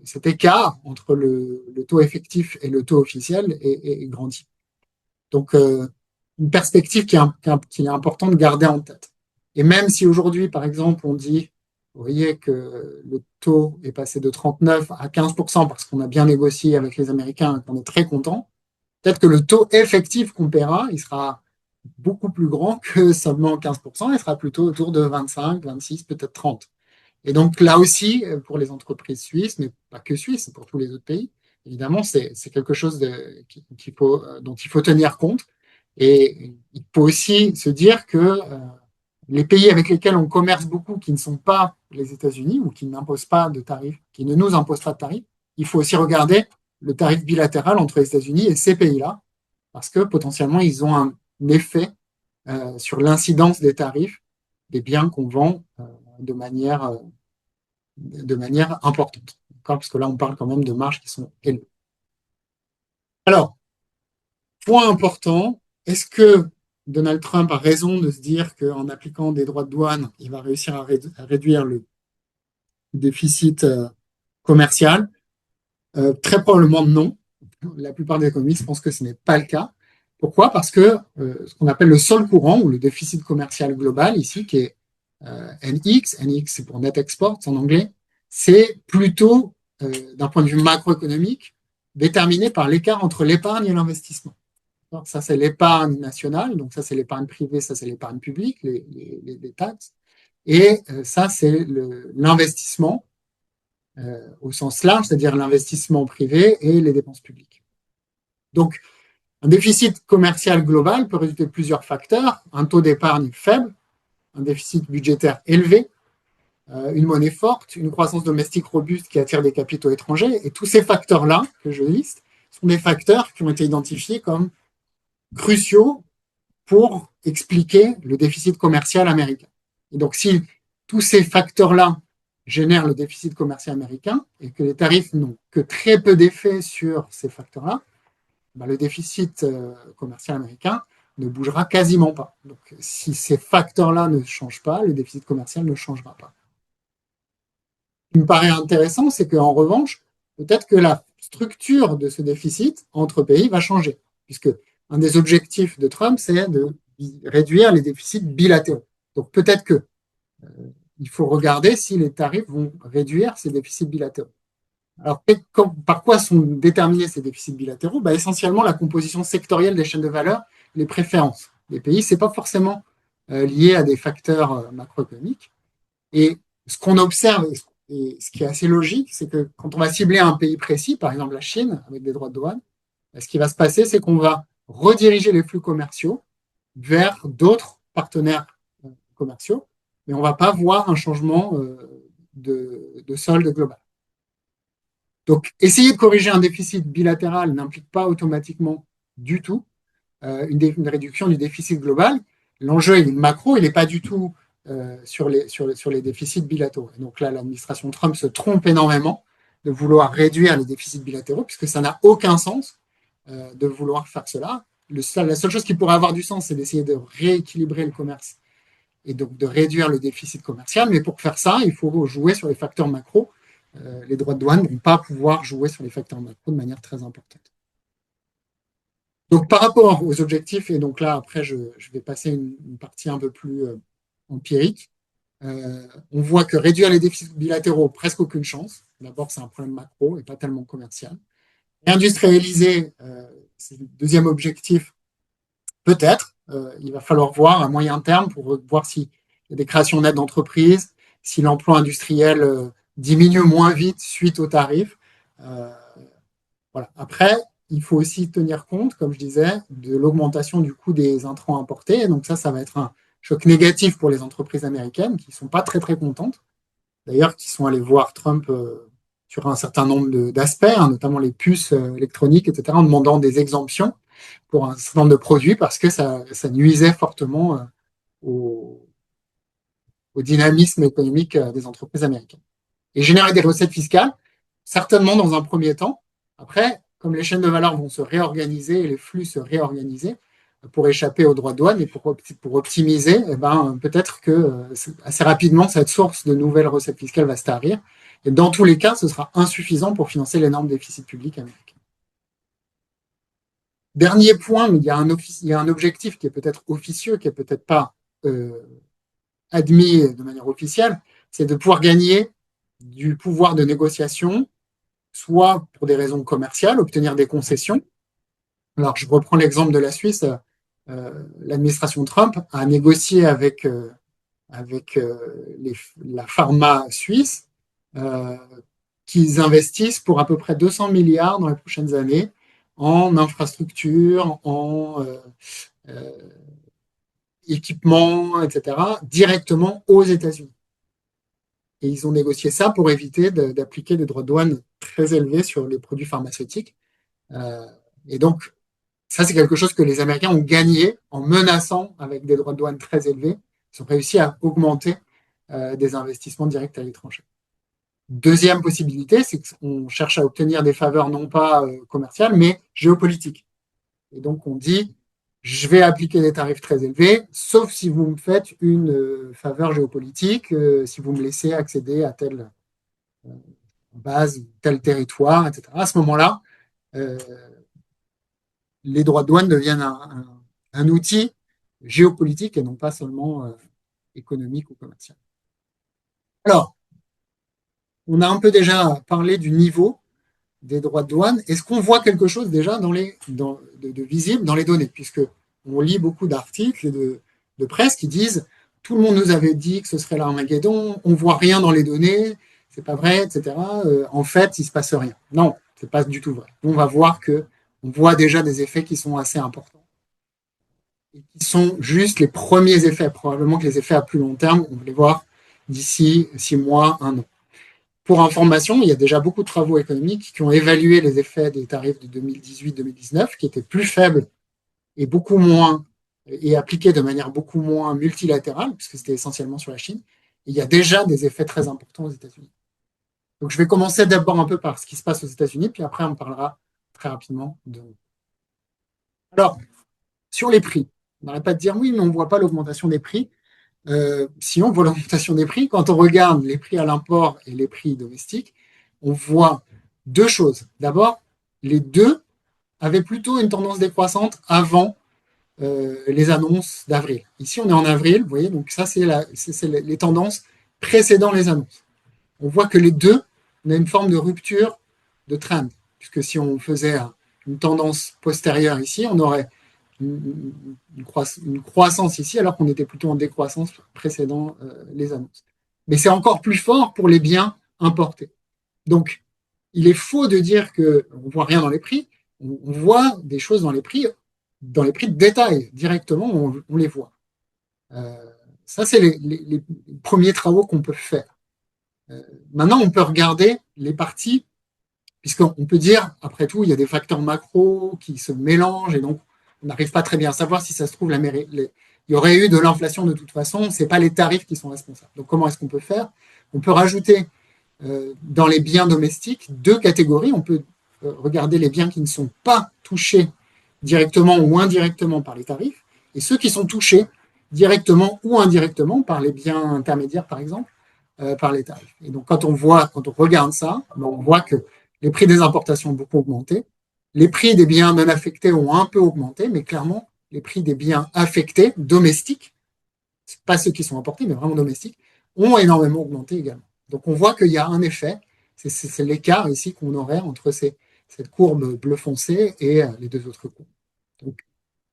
cet écart entre le taux effectif et le taux officiel est grandi. Donc, une perspective qu'il est important de garder en tête. Et même si aujourd'hui, par exemple, on dit, vous voyez que le taux est passé de 39 à 15% parce qu'on a bien négocié avec les Américains et qu'on est très content, peut-être que le taux effectif qu'on paiera, il sera beaucoup plus grand que seulement 15%, il sera plutôt autour de 25, 26, peut-être 30. Et donc là aussi, pour les entreprises suisses, mais pas que suisses, pour tous les autres pays, évidemment, c'est quelque chose dont il faut tenir compte. Et il faut aussi se dire que les pays avec lesquels on commerce beaucoup, qui ne sont pas les États-Unis ou qui n'imposent pas de tarifs, qui ne nous imposent pas de tarifs, il faut aussi regarder le tarif bilatéral entre les États-Unis et ces pays-là, parce que potentiellement, ils ont un effet sur l'incidence des tarifs des biens qu'on vend de manière importante. Parce que là, on parle quand même de marges qui sont élevées. Alors, point important, est-ce que Donald Trump a raison de se dire qu'en appliquant des droits de douane, il va réussir à réduire le déficit commercial? Très probablement non. La plupart des économistes pensent que ce n'est pas le cas. Pourquoi? Parce que ce qu'on appelle le sol courant ou le déficit commercial global ici, qui est NX c'est pour net export en anglais, c'est plutôt, d'un point de vue macroéconomique, déterminé par l'écart entre l'épargne et l'investissement. Alors, ça, c'est l'épargne nationale, donc ça, c'est l'épargne privée, ça, c'est l'épargne publique, les taxes. Et ça, c'est l'investissement au sens large, c'est-à-dire l'investissement privé et les dépenses publiques. Donc, un déficit commercial global peut résulter de plusieurs facteurs. Un taux d'épargne faible, un déficit budgétaire élevé, une monnaie forte, une croissance domestique robuste qui attire des capitaux étrangers. Et tous ces facteurs-là que je liste sont des facteurs qui ont été identifiés comme cruciaux pour expliquer le déficit commercial américain. Et donc, si tous ces facteurs-là génèrent le déficit commercial américain et que les tarifs n'ont que très peu d'effet sur ces facteurs-là, ben, le déficit commercial américain ne bougera quasiment pas. Donc, si ces facteurs-là ne changent pas, le déficit commercial ne changera pas. Ce qui me paraît intéressant, c'est qu'en revanche, peut-être que la structure de ce déficit entre pays va changer, puisque un des objectifs de Trump, c'est de réduire les déficits bilatéraux. Donc peut-être que il faut regarder si les tarifs vont réduire ces déficits bilatéraux. Alors, par quoi sont déterminés ces déficits bilatéraux? Bah, essentiellement, la composition sectorielle des chaînes de valeur, les préférences des pays. Ce n'est pas forcément lié à des facteurs macroéconomiques. Et ce qu'on observe, et ce qui est assez logique, c'est que quand on va cibler un pays précis, par exemple la Chine, avec des droits de douane, ce qui va se passer, c'est qu'on va rediriger les flux commerciaux vers d'autres partenaires commerciaux, mais on ne va pas voir un changement de solde global. Donc, essayer de corriger un déficit bilatéral n'implique pas automatiquement du tout une réduction du déficit global. L'enjeu est macro, il n'est pas du tout sur les déficits bilatéraux. Et donc là, l'administration Trump se trompe énormément de vouloir réduire les déficits bilatéraux, puisque ça n'a aucun sens de vouloir faire cela. La seule chose qui pourrait avoir du sens, c'est d'essayer de rééquilibrer le commerce et donc de réduire le déficit commercial. Mais pour faire ça, il faut jouer sur les facteurs macro. Les droits de douane ne vont pas pouvoir jouer sur les facteurs macro de manière très importante. Donc par rapport aux objectifs, et donc là après je vais passer une partie un peu plus empirique, on voit que réduire les déficits bilatéraux, presque aucune chance. D'abord c'est un problème macro et pas tellement commercial. Réindustrialiser, c'est le deuxième objectif, peut-être. Il va falloir voir à moyen terme pour voir s'il y a des créations nettes d'entreprises, si l'emploi industriel diminue moins vite suite aux tarifs. Voilà. Après, il faut aussi tenir compte, comme je disais, de l'augmentation du coût des intrants importés. Et donc ça va être un choc négatif pour les entreprises américaines qui ne sont pas très, très contentes. D'ailleurs, qui sont allées voir Trump sur un certain nombre d'aspects, hein, notamment les puces électroniques, etc., en demandant des exemptions pour un certain nombre de produits parce que ça nuisait fortement au dynamisme économique des entreprises américaines. Et générer des recettes fiscales, certainement dans un premier temps. Après, comme les chaînes de valeur vont se réorganiser et les flux se réorganiser pour échapper aux droits de douane et pour optimiser, eh ben, peut-être que assez rapidement, cette source de nouvelles recettes fiscales va se tarir. Et dans tous les cas, ce sera insuffisant pour financer l'énorme déficit public américain. Dernier point, mais il y a un objectif qui est peut-être officieux, qui n'est peut-être pas admis de manière officielle, c'est de pouvoir gagner du pouvoir de négociation, soit pour des raisons commerciales, obtenir des concessions. Alors, je reprends l'exemple de la Suisse. L'administration Trump a négocié avec la pharma suisse qu'ils investissent pour à peu près 200 milliards dans les prochaines années en infrastructures, en équipements, etc., directement aux États-Unis. Et ils ont négocié ça pour éviter d'appliquer des droits de douane très élevés sur les produits pharmaceutiques. Et donc, ça, c'est quelque chose que les Américains ont gagné en menaçant avec des droits de douane très élevés. Ils ont réussi à augmenter des investissements directs à l'étranger. Deuxième possibilité, c'est qu'on cherche à obtenir des faveurs non pas commerciales, mais géopolitiques. Et donc, on dit, je vais appliquer des tarifs très élevés, sauf si vous me faites une faveur géopolitique, si vous me laissez accéder à telle base, tel territoire, etc. À ce moment-là, les droits de douane deviennent un outil géopolitique et non pas seulement économique ou commercial. Alors, on a un peu déjà parlé du niveau des droits de douane. Est-ce qu'on voit quelque chose déjà de visible dans les données, puisque on lit beaucoup d'articles et de presse qui disent tout le monde nous avait dit que ce serait l'Armageddon, on voit rien dans les données, c'est pas vrai, etc. En fait, il se passe rien. Non, c'est pas du tout vrai. On va voir que on voit déjà des effets qui sont assez importants. qui sont juste les premiers effets. Probablement que les effets à plus long terme, on va les voir d'ici 6 mois, 1 an. Pour information, il y a déjà beaucoup de travaux économiques qui ont évalué les effets des tarifs de 2018-2019, qui étaient plus faibles et beaucoup moins, et appliqués de manière beaucoup moins multilatérale, puisque c'était essentiellement sur la Chine. Et il y a déjà des effets très importants aux États-Unis. Donc, je vais commencer d'abord un peu par ce qui se passe aux États-Unis, puis après, on parlera très rapidement de. Alors, sur les prix, on n'arrête pas de dire oui, mais on ne voit pas l'augmentation des prix. Si on voit l'augmentation des prix, quand on regarde les prix à l'import et les prix domestiques, on voit deux choses. D'abord, les deux avaient plutôt une tendance décroissante avant les annonces d'avril. Ici, on est en avril, vous voyez, donc ça, c'est les tendances précédant les annonces. On voit que les deux, on a une forme de rupture de trend, puisque si on faisait une tendance postérieure ici, on aurait une croissance ici, alors qu'on était plutôt en décroissance précédant les annonces. Mais c'est encore plus fort pour les biens importés. Donc, il est faux de dire qu'on ne voit rien dans les prix. On voit des choses dans les prix de détail, directement, on les voit. Ça, c'est les premiers travaux qu'on peut faire. Maintenant, on peut regarder les parties, puisqu'on peut dire, après tout, il y a des facteurs macro qui se mélangent, et donc on n'arrive pas très bien à savoir si ça se trouve, il y aurait eu de l'inflation de toute façon, ce n'est pas les tarifs qui sont responsables. Donc comment est-ce qu'on peut faire? On peut rajouter dans les biens domestiques deux catégories. On peut regarder les biens qui ne sont pas touchés directement ou indirectement par les tarifs, et ceux qui sont touchés directement ou indirectement par les biens intermédiaires, par exemple, par les tarifs. Et donc, quand on regarde ça, on voit que les prix des importations ont beaucoup augmenté. Les prix des biens non affectés ont un peu augmenté, mais clairement, les prix des biens affectés, domestiques, pas ceux qui sont importés, mais vraiment domestiques, ont énormément augmenté également. Donc, on voit qu'il y a un effet. C'est l'écart ici qu'on aurait entre cette courbe bleu foncé et les deux autres courbes. Donc,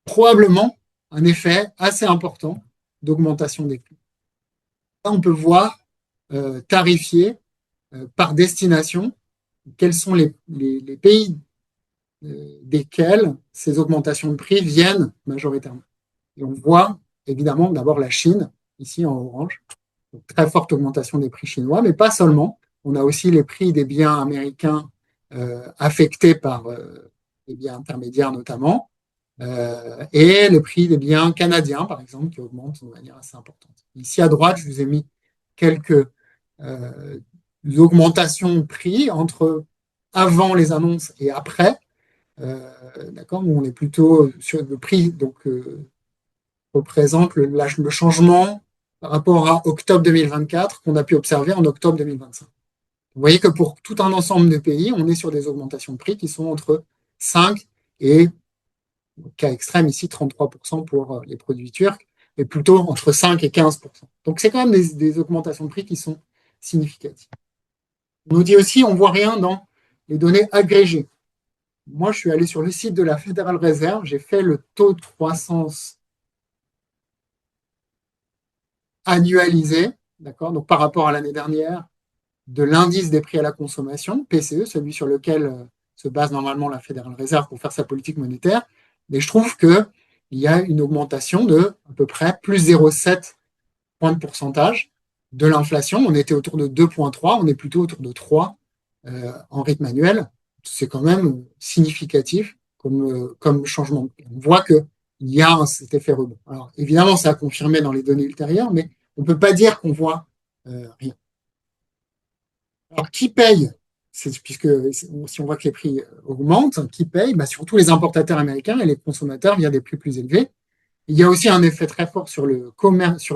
probablement un effet assez important d'augmentation des prix. Là, on peut voir tarifié par destination quels sont les pays desquels ces augmentations de prix viennent majoritairement. Et on voit évidemment d'abord la Chine, ici en orange, donc, très forte augmentation des prix chinois, mais pas seulement. On a aussi les prix des biens américains affectés par les biens intermédiaires notamment, et les prix des biens canadiens, par exemple, qui augmentent de manière assez importante. Ici à droite, je vous ai mis quelques augmentations de prix entre avant les annonces et après. D'accord, où on est plutôt sur le prix, donc représente le changement par rapport à octobre 2024 qu'on a pu observer en octobre 2025. Vous voyez que pour tout un ensemble de pays, on est sur des augmentations de prix qui sont entre 5 et, cas extrême ici, 33% pour les produits turcs, mais plutôt entre 5 et 15%. Donc c'est quand même des augmentations de prix qui sont significatives. On nous dit aussi, on ne voit rien dans les données agrégées. Moi, je suis allé sur le site de la Federal Reserve, j'ai fait le taux de croissance annualisé, d'accord, donc par rapport à l'année dernière, de l'indice des prix à la consommation, PCE, celui sur lequel se base normalement la Federal Reserve pour faire sa politique monétaire. Mais je trouve qu'il y a une augmentation de à peu près plus 0,7 points de pourcentage de l'inflation. On était autour de 2,3, on est plutôt autour de 3 en rythme annuel. C'est quand même significatif comme changement. On voit qu'il y a cet effet rebond. Alors évidemment, ça a confirmé dans les données ultérieures, mais on ne peut pas dire qu'on voit rien. Alors, qui paye? Puisque si on voit que les prix augmentent, qui paye? Surtout les importateurs américains et les consommateurs via des prix plus élevés. Il y a aussi un effet très fort sur le commerce,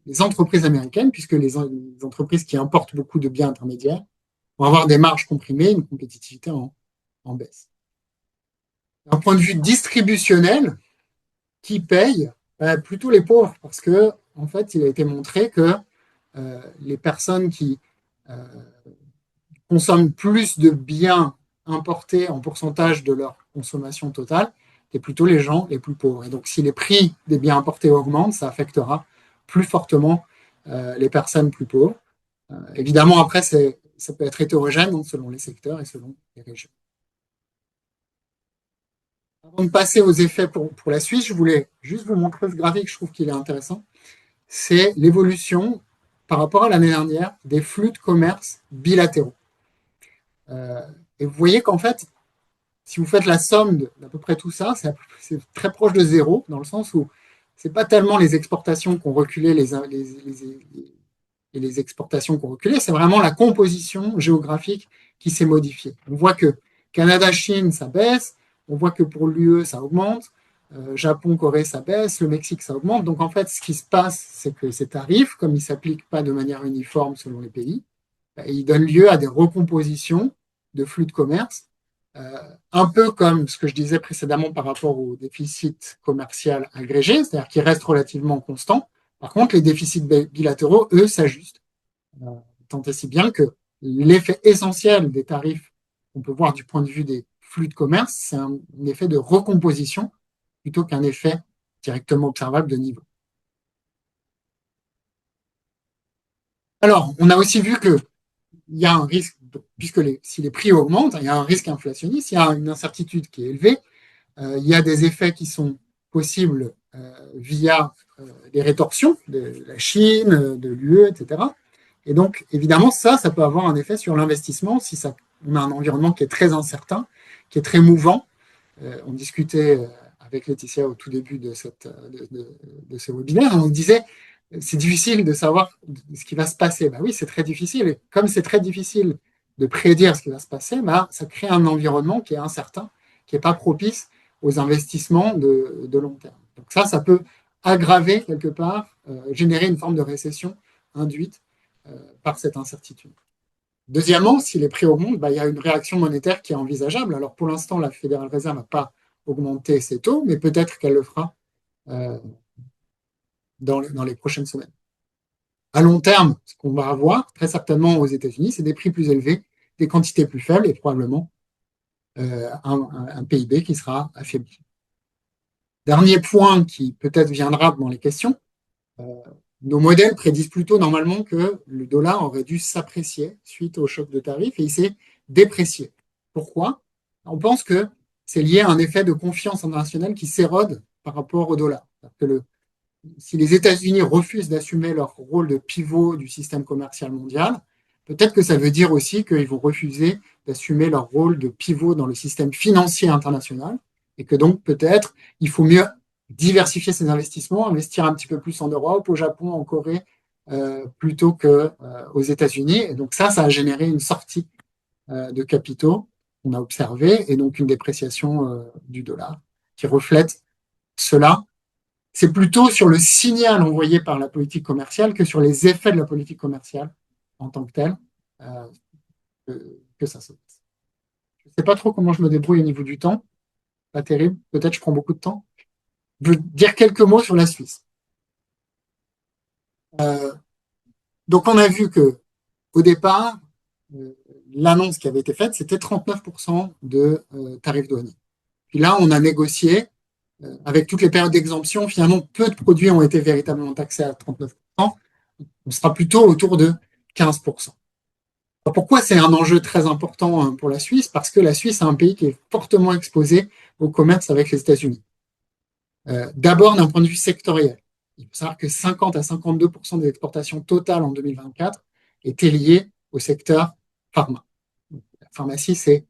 les entreprises américaines, puisque les entreprises qui importent beaucoup de biens intermédiaires vont avoir des marges comprimées, une compétitivité en baisse. D'un point de vue distributionnel, qui paye? Plutôt les pauvres, parce que en fait, il a été montré que les personnes qui consomment plus de biens importés en pourcentage de leur consommation totale, c'est plutôt les gens les plus pauvres. Et donc, si les prix des biens importés augmentent, ça affectera plus fortement les personnes plus pauvres. Évidemment, après, ça peut être hétérogène, donc, selon les secteurs et selon les régions. Avant de passer aux effets pour la Suisse, je voulais juste vous montrer ce graphique, je trouve qu'il est intéressant. C'est l'évolution par rapport à l'année dernière des flux de commerce bilatéraux. Et vous voyez qu'en fait, si vous faites la somme d'à peu près tout ça, c'est très proche de zéro, dans le sens où c'est pas tellement les exportations qui ont reculé et les exportations qui ont reculé, c'est vraiment la composition géographique qui s'est modifiée. On voit que Canada-Chine, ça baisse, on voit que pour l'UE, ça augmente, Japon-Corée, ça baisse, le Mexique, ça augmente. Donc en fait, ce qui se passe, c'est que ces tarifs, comme ils ne s'appliquent pas de manière uniforme selon les pays, ils donnent lieu à des recompositions de flux de commerce, un peu comme ce que je disais précédemment par rapport au déficit commercial agrégé, c'est-à-dire qu'il reste relativement constant. Par contre, les déficits bilatéraux, eux, s'ajustent. Tant et si bien que l'effet essentiel des tarifs qu'on peut voir du point de vue des flux de commerce, c'est un effet de recomposition plutôt qu'un effet directement observable de niveau. Alors, on a aussi vu qu'il y a un risque, puisque si les prix augmentent, il y a un risque inflationniste, il y a une incertitude qui est élevée, il y a des effets qui sont possibles via les rétorsions de la Chine, de l'UE, etc. Et donc, évidemment, ça peut avoir un effet sur l'investissement si on a un environnement qui est très incertain, qui est très mouvant. On discutait avec Laetitia au tout début de ce webinaire, on disait c'est difficile de savoir ce qui va se passer. Ben oui, c'est très difficile. Et comme c'est très difficile de prédire ce qui va se passer, ben, ça crée un environnement qui est incertain, qui n'est pas propice aux investissements de long terme. Donc ça peut aggraver quelque part, générer une forme de récession induite par cette incertitude. Deuxièmement, si les prix augmentent, il y a une réaction monétaire qui est envisageable. Alors pour l'instant, la Fédérale Réserve n'a pas augmenté ses taux, mais peut-être qu'elle le fera dans les prochaines semaines. À long terme, ce qu'on va avoir, très certainement aux États-Unis, c'est des prix plus élevés, des quantités plus faibles et probablement un PIB qui sera affaibli. Dernier point qui peut-être viendra dans les questions, nos modèles prédisent plutôt normalement que le dollar aurait dû s'apprécier suite au choc de tarifs et il s'est déprécié. Pourquoi? On pense que c'est lié à un effet de confiance internationale qui s'érode par rapport au dollar. Si les États-Unis refusent d'assumer leur rôle de pivot du système commercial mondial, peut-être que ça veut dire aussi qu'ils vont refuser d'assumer leur rôle de pivot dans le système financier international et que donc peut-être il faut mieux diversifier ses investissements, investir un petit peu plus en Europe, au Japon, en Corée, plutôt qu'aux États-Unis. Et donc ça a généré une sortie de capitaux qu'on a observé et donc une dépréciation du dollar qui reflète cela. C'est plutôt sur le signal envoyé par la politique commerciale que sur les effets de la politique commerciale en tant que telle que ça se passe. Je ne sais pas trop comment je me débrouille au niveau du temps. Pas terrible. Peut-être je prends beaucoup de temps. Je veux dire quelques mots sur la Suisse. Donc on a vu que au départ, l'annonce qui avait été faite, c'était 39% de tarifs douaniers. Puis là, on a négocié avec toutes les périodes d'exemption. Finalement, peu de produits ont été véritablement taxés à 39%. On sera plutôt autour de 15%. Alors pourquoi c'est un enjeu très important pour la Suisse? Parce que la Suisse est un pays qui est fortement exposé au commerce avec les États-Unis. D'abord, d'un point de vue sectoriel. Il faut savoir que 50 à 52% des exportations totales en 2024 étaient liées au secteur pharma. La pharmacie, c'est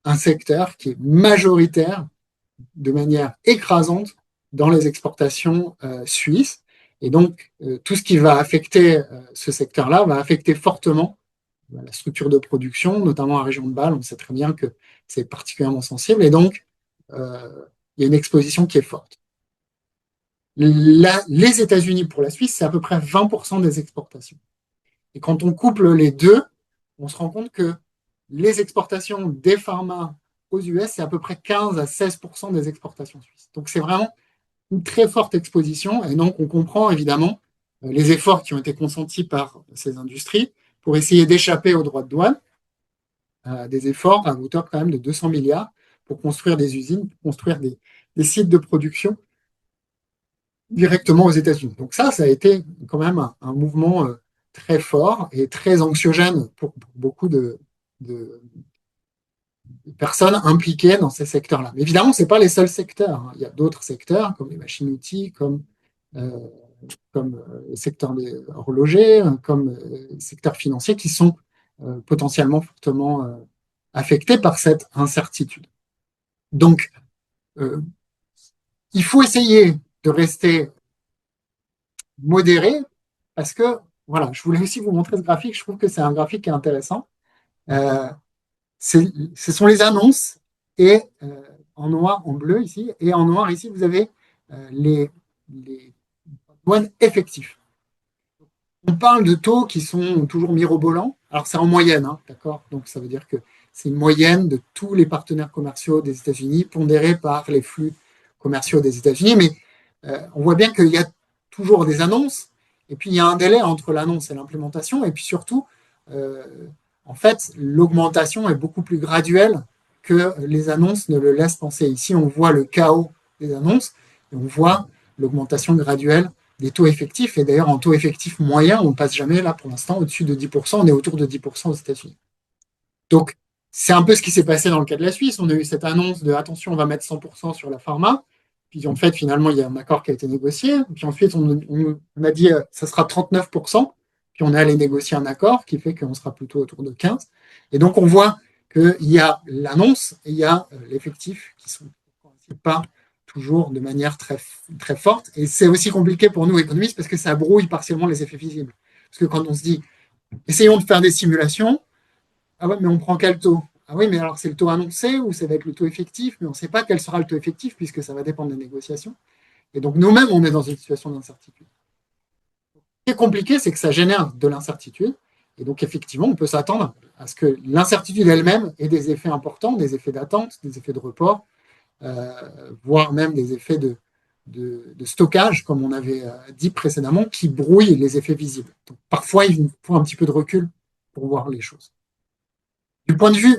un secteur qui est majoritaire de manière écrasante dans les exportations suisses. Et donc, tout ce qui va affecter ce secteur-là va affecter fortement la structure de production, notamment en région de Bâle. On sait très bien que c'est particulièrement sensible. Et donc, il y a une exposition qui est forte. Les États-Unis pour la Suisse, c'est à peu près 20% des exportations. Et quand on couple les deux, on se rend compte que les exportations des pharma aux US, c'est à peu près 15 à 16% des exportations suisses. Donc c'est vraiment une très forte exposition. Et donc on comprend évidemment les efforts qui ont été consentis par ces industries pour essayer d'échapper aux droits de douane, des efforts à hauteur quand même de 200 milliards pour construire des usines, pour construire des sites de production directement aux États-Unis. Donc ça a été quand même un mouvement très fort et très anxiogène pour beaucoup personnes impliquées dans ces secteurs-là. Mais évidemment, ce n'est pas les seuls secteurs, hein. Il y a d'autres secteurs, comme les machines-outils, euh, comme le secteur horloger, comme le secteur financier, qui sont potentiellement fortement affectés par cette incertitude. Donc, il faut essayer de rester modéré parce que, voilà, je voulais aussi vous montrer ce graphique, je trouve que c'est un graphique qui est intéressant. Euh, ce sont les annonces et en noir, en bleu ici, et en noir ici, vous avez les douanes effectifs. On parle de taux qui sont toujours mirobolants. Alors, c'est en moyenne, hein, d'accord? Donc, ça veut dire que c'est une moyenne de tous les partenaires commerciaux des États-Unis, pondérés par les flux commerciaux des États-Unis. Mais on voit bien qu'il y a toujours des annonces, et puis il y a un délai entre l'annonce et l'implémentation, et puis surtout, euh, en fait, l'augmentation est beaucoup plus graduelle que les annonces ne le laissent penser. Ici, on voit le chaos des annonces, et on voit l'augmentation graduelle des taux effectifs. Et d'ailleurs, en taux effectif moyen, on ne passe jamais là pour l'instant au-dessus de 10%, on est autour de 10% aux États-Unis. Donc, c'est un peu ce qui s'est passé dans le cas de la Suisse. On a eu cette annonce de attention, on va mettre 100% sur la pharma. Puis en fait, finalement, il y a un accord qui a été négocié. Puis ensuite, on a dit ça sera 39%. Puis on est allé négocier un accord qui fait qu'on sera plutôt autour de 15%. Et donc, on voit qu'il y a l'annonce et il y a l'effectif qui ne sont pas toujours de manière très, très forte. Et c'est aussi compliqué pour nous, économistes, parce que ça brouille partiellement les effets visibles. Parce que quand on se dit, essayons de faire des simulations, ah ouais, mais on prend quel taux? Ah oui, mais alors c'est le taux annoncé ou ça va être le taux effectif, mais on ne sait pas quel sera le taux effectif puisque ça va dépendre des négociations. Et donc nous-mêmes, on est dans une situation d'incertitude. Ce qui est compliqué, c'est que ça génère de l'incertitude. Et donc effectivement, on peut s'attendre à ce que l'incertitude elle-même ait des effets importants, des effets d'attente, des effets de report, voire même des effets de stockage, comme on avait dit précédemment, qui brouillent les effets visibles. Donc, parfois, il faut un petit peu de recul pour voir les choses. Du point de vue,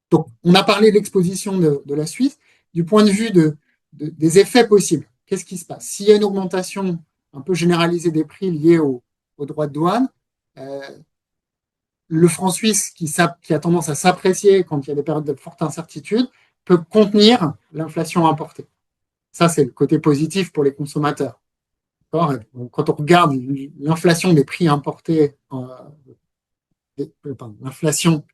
donc on a parlé de l'exposition de la Suisse, du point de vue des effets possibles. Qu'est-ce qui se passe? S'il y a une augmentation un peu généralisée des prix liés aux droits de douane, le franc suisse qui a tendance à s'apprécier quand il y a des périodes de forte incertitude peut contenir l'inflation importée. Ça, c'est le côté positif pour les consommateurs. Quand on regarde l'inflation des prix importés, l'inflation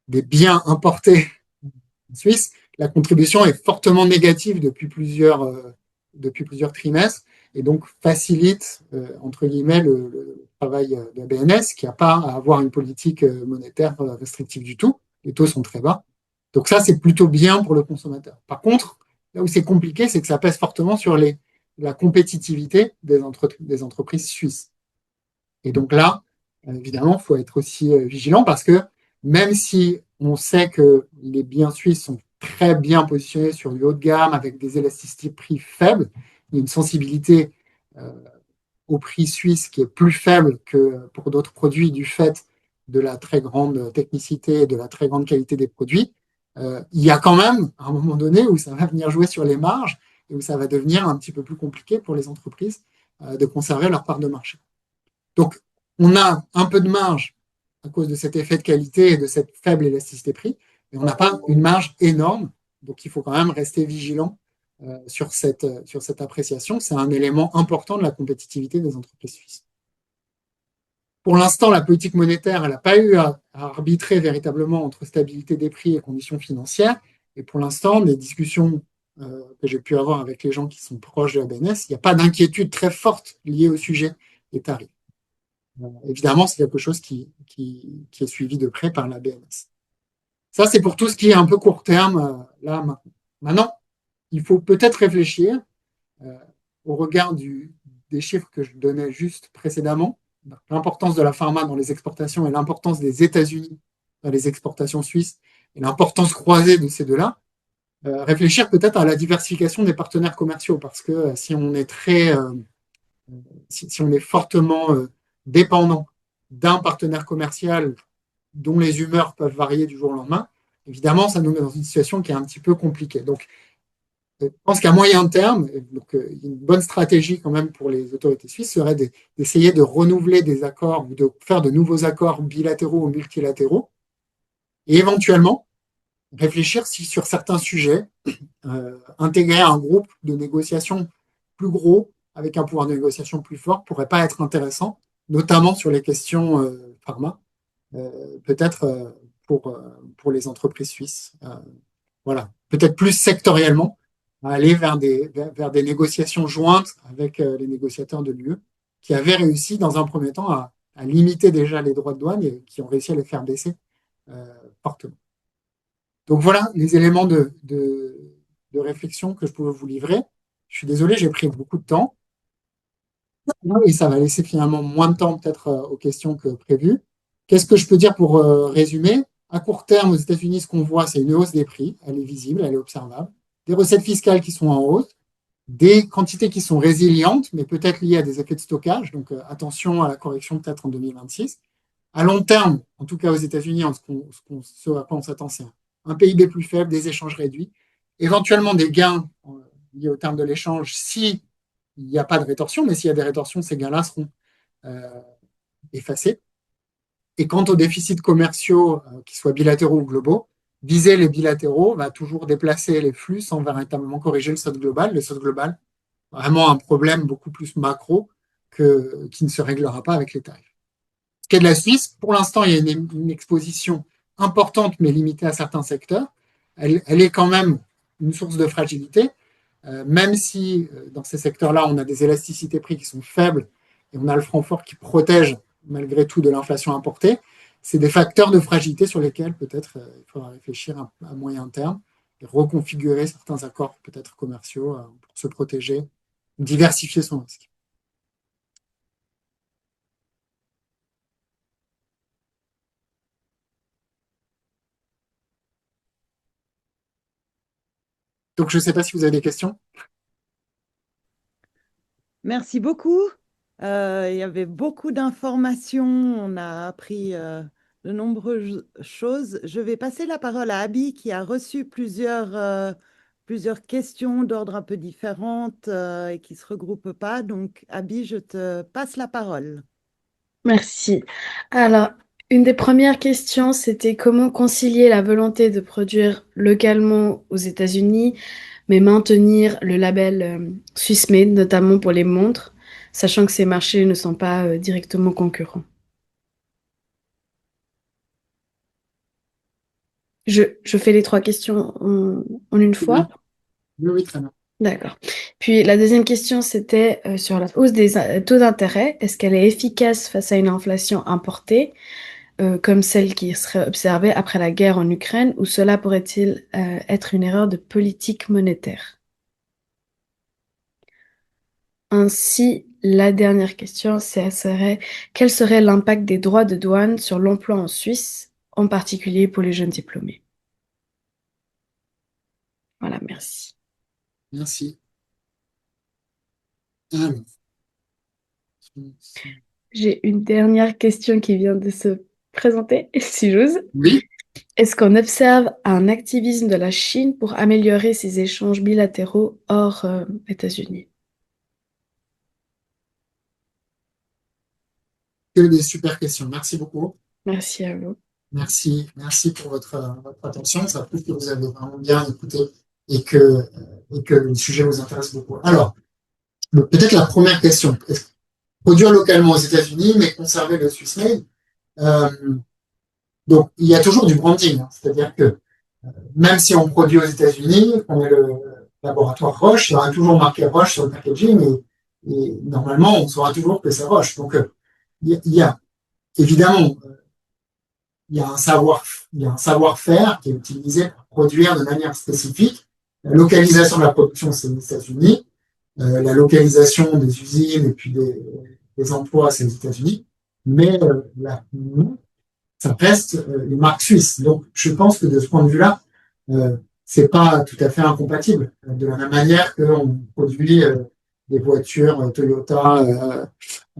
des biens importés en Suisse, la contribution est fortement négative depuis plusieurs trimestres et donc facilite, entre guillemets, le travail de la BNS qui n'a pas à avoir une politique monétaire restrictive du tout. Les taux sont très bas. Donc ça, c'est plutôt bien pour le consommateur. Par contre, là où c'est compliqué, c'est que ça pèse fortement sur la compétitivité des entreprises suisses. Et donc là, évidemment, il faut être aussi vigilant parce que même si on sait que les biens suisses sont très bien positionnés sur du haut de gamme avec des élasticités prix faibles, il y a une sensibilité euh, au prix suisse qui est plus faible que pour d'autres produits du fait de la très grande technicité et de la très grande qualité des produits. Il y a quand même un moment donné où ça va venir jouer sur les marges et où ça va devenir un petit peu plus compliqué pour les entreprises de conserver leur part de marché. Donc, on a un peu de marge à cause de cet effet de qualité et de cette faible élasticité prix, mais on n'a pas une marge énorme. Donc, il faut quand même rester vigilant sur cette appréciation. C'est un élément important de la compétitivité des entreprises suisses. Pour l'instant, la politique monétaire, elle n'a pas eu à arbitrer véritablement entre stabilité des prix et conditions financières. Et pour l'instant, les discussions que j'ai pu avoir avec les gens qui sont proches de la BNS, il n'y a pas d'inquiétude très forte liée au sujet des tarifs. Évidemment, c'est quelque chose qui est suivi de près par la BNS. Ça, c'est pour tout ce qui est un peu court terme, là, maintenant. Maintenant, il faut peut-être réfléchir au regard des chiffres que je donnais juste précédemment, l'importance de la pharma dans les exportations et l'importance des États-Unis dans les exportations suisses et l'importance croisée de ces deux-là, réfléchir peut-être à la diversification des partenaires commerciaux parce que si on est si on est fortement dépendant d'un partenaire commercial dont les humeurs peuvent varier du jour au lendemain, évidemment, ça nous met dans une situation qui est un petit peu compliquée. Donc, je pense qu'à moyen terme, donc, une bonne stratégie quand même pour les autorités suisses serait d'essayer de renouveler des accords ou de faire de nouveaux accords bilatéraux ou multilatéraux et éventuellement réfléchir si sur certains sujets, intégrer un groupe de négociation plus gros, avec un pouvoir de négociation plus fort, pourrait pas être intéressant, notamment sur les questions pharma, peut-être pour les entreprises suisses. Voilà, peut-être plus sectoriellement, aller vers des négociations jointes avec les négociateurs de l'UE, qui avaient réussi dans un premier temps à limiter déjà les droits de douane et qui ont réussi à les faire baisser fortement. Donc voilà les éléments de réflexion que je pouvais vous livrer. Je suis désolé, j'ai pris beaucoup de temps et ça va laisser finalement moins de temps peut-être aux questions que prévu. Qu'est-ce que je peux dire pour résumer? À court terme, aux États-Unis, ce qu'on voit, c'est une hausse des prix. Elle est visible, elle est observable. Des recettes fiscales qui sont en hausse, des quantités qui sont résilientes, mais peut-être liées à des effets de stockage. Donc attention à la correction peut-être en 2026. À long terme, en tout cas aux États-Unis, ce à quoi on s'attend, c'est un PIB plus faible, des échanges réduits, éventuellement des gains liés au terme de l'échange si il n'y a pas de rétorsion, mais s'il y a des rétorsions, ces gains-là seront euh, effacés. Et quant aux déficits commerciaux, qu'ils soient bilatéraux ou globaux, viser les bilatéraux va toujours déplacer les flux sans véritablement corriger le solde global. Le solde global, vraiment un problème beaucoup plus macro qui ne se réglera pas avec les tarifs. Ce qui est de la Suisse, pour l'instant, il y a une exposition importante mais limitée à certains secteurs. Elle est quand même une source de fragilité, même si dans ces secteurs-là, on a des élasticités prix qui sont faibles et on a le franc fort qui protège malgré tout de l'inflation importée. C'est des facteurs de fragilité sur lesquels peut-être il faudra réfléchir à moyen terme et reconfigurer certains accords peut-être commerciaux pour se protéger, diversifier son risque. Donc, je ne sais pas si vous avez des questions. Merci beaucoup. Il y avait beaucoup d'informations. On a appris de nombreuses choses. Je vais passer la parole à Abby qui a reçu plusieurs questions d'ordre un peu différentes et qui ne se regroupent pas. Donc, Abby, je te passe la parole. Merci. Alors, une des premières questions, c'était comment concilier la volonté de produire localement aux États-Unis, mais maintenir le label Swiss Made, notamment pour les montres, sachant que ces marchés ne sont pas directement concurrents. Je fais les trois questions en une fois. Oui, oui, très bien. D'accord. Puis la deuxième question, c'était sur la hausse des taux d'intérêt. Est-ce qu'elle est efficace face à une inflation importée, comme celle qui serait observée après la guerre en Ukraine, ou cela pourrait-il être une erreur de politique monétaire? Ainsi, la dernière question, quel serait l'impact des droits de douane sur l'emploi en Suisse, en particulier pour les jeunes diplômés? Voilà, merci. Merci. Alors, J'ai une dernière question qui vient de se présenter, si j'ose. oui, Est-ce qu'on observe un activisme de la Chine pour améliorer ses échanges bilatéraux hors États-Unis? que des super questions. Merci beaucoup. Merci à vous. Merci pour votre attention. Ça prouve que vous avez vraiment bien écouté et que le sujet vous intéresse beaucoup. Alors, peut-être la première question. Produire localement aux États-Unis, mais conserver le Swiss Made. Euh, donc, il y a toujours du branding. Hein. C'est-à-dire que même si on produit aux États-Unis, on est le laboratoire Roche, il y aura toujours marqué Roche sur le packaging et normalement, on saura toujours que c'est Roche. Donc, il y a évidemment il y a un savoir-faire qui est utilisé pour produire de manière spécifique. La localisation de la production, c'est les États-Unis. La localisation des usines et puis des emplois, c'est les États-Unis. Mais ça reste une marque suisse. Donc, je pense que de ce point de vue-là, c'est pas tout à fait incompatible. De la même manière qu'on produit des voitures Toyota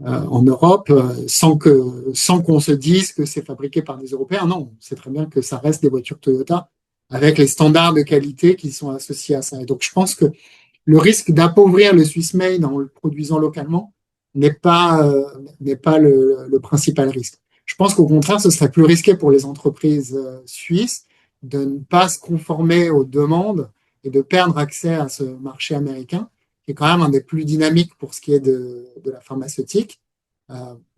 en Europe sans qu'on se dise que c'est fabriqué par des Européens. Non, on sait très bien que ça reste des voitures Toyota avec les standards de qualité qui sont associés à ça. Et donc, je pense que le risque d'appauvrir le Swiss Made en le produisant localement n'est pas le principal risque. Je pense qu'au contraire, ce serait plus risqué pour les entreprises suisses de ne pas se conformer aux demandes et de perdre accès à ce marché américain, qui est quand même un des plus dynamiques pour ce qui est de la pharmaceutique.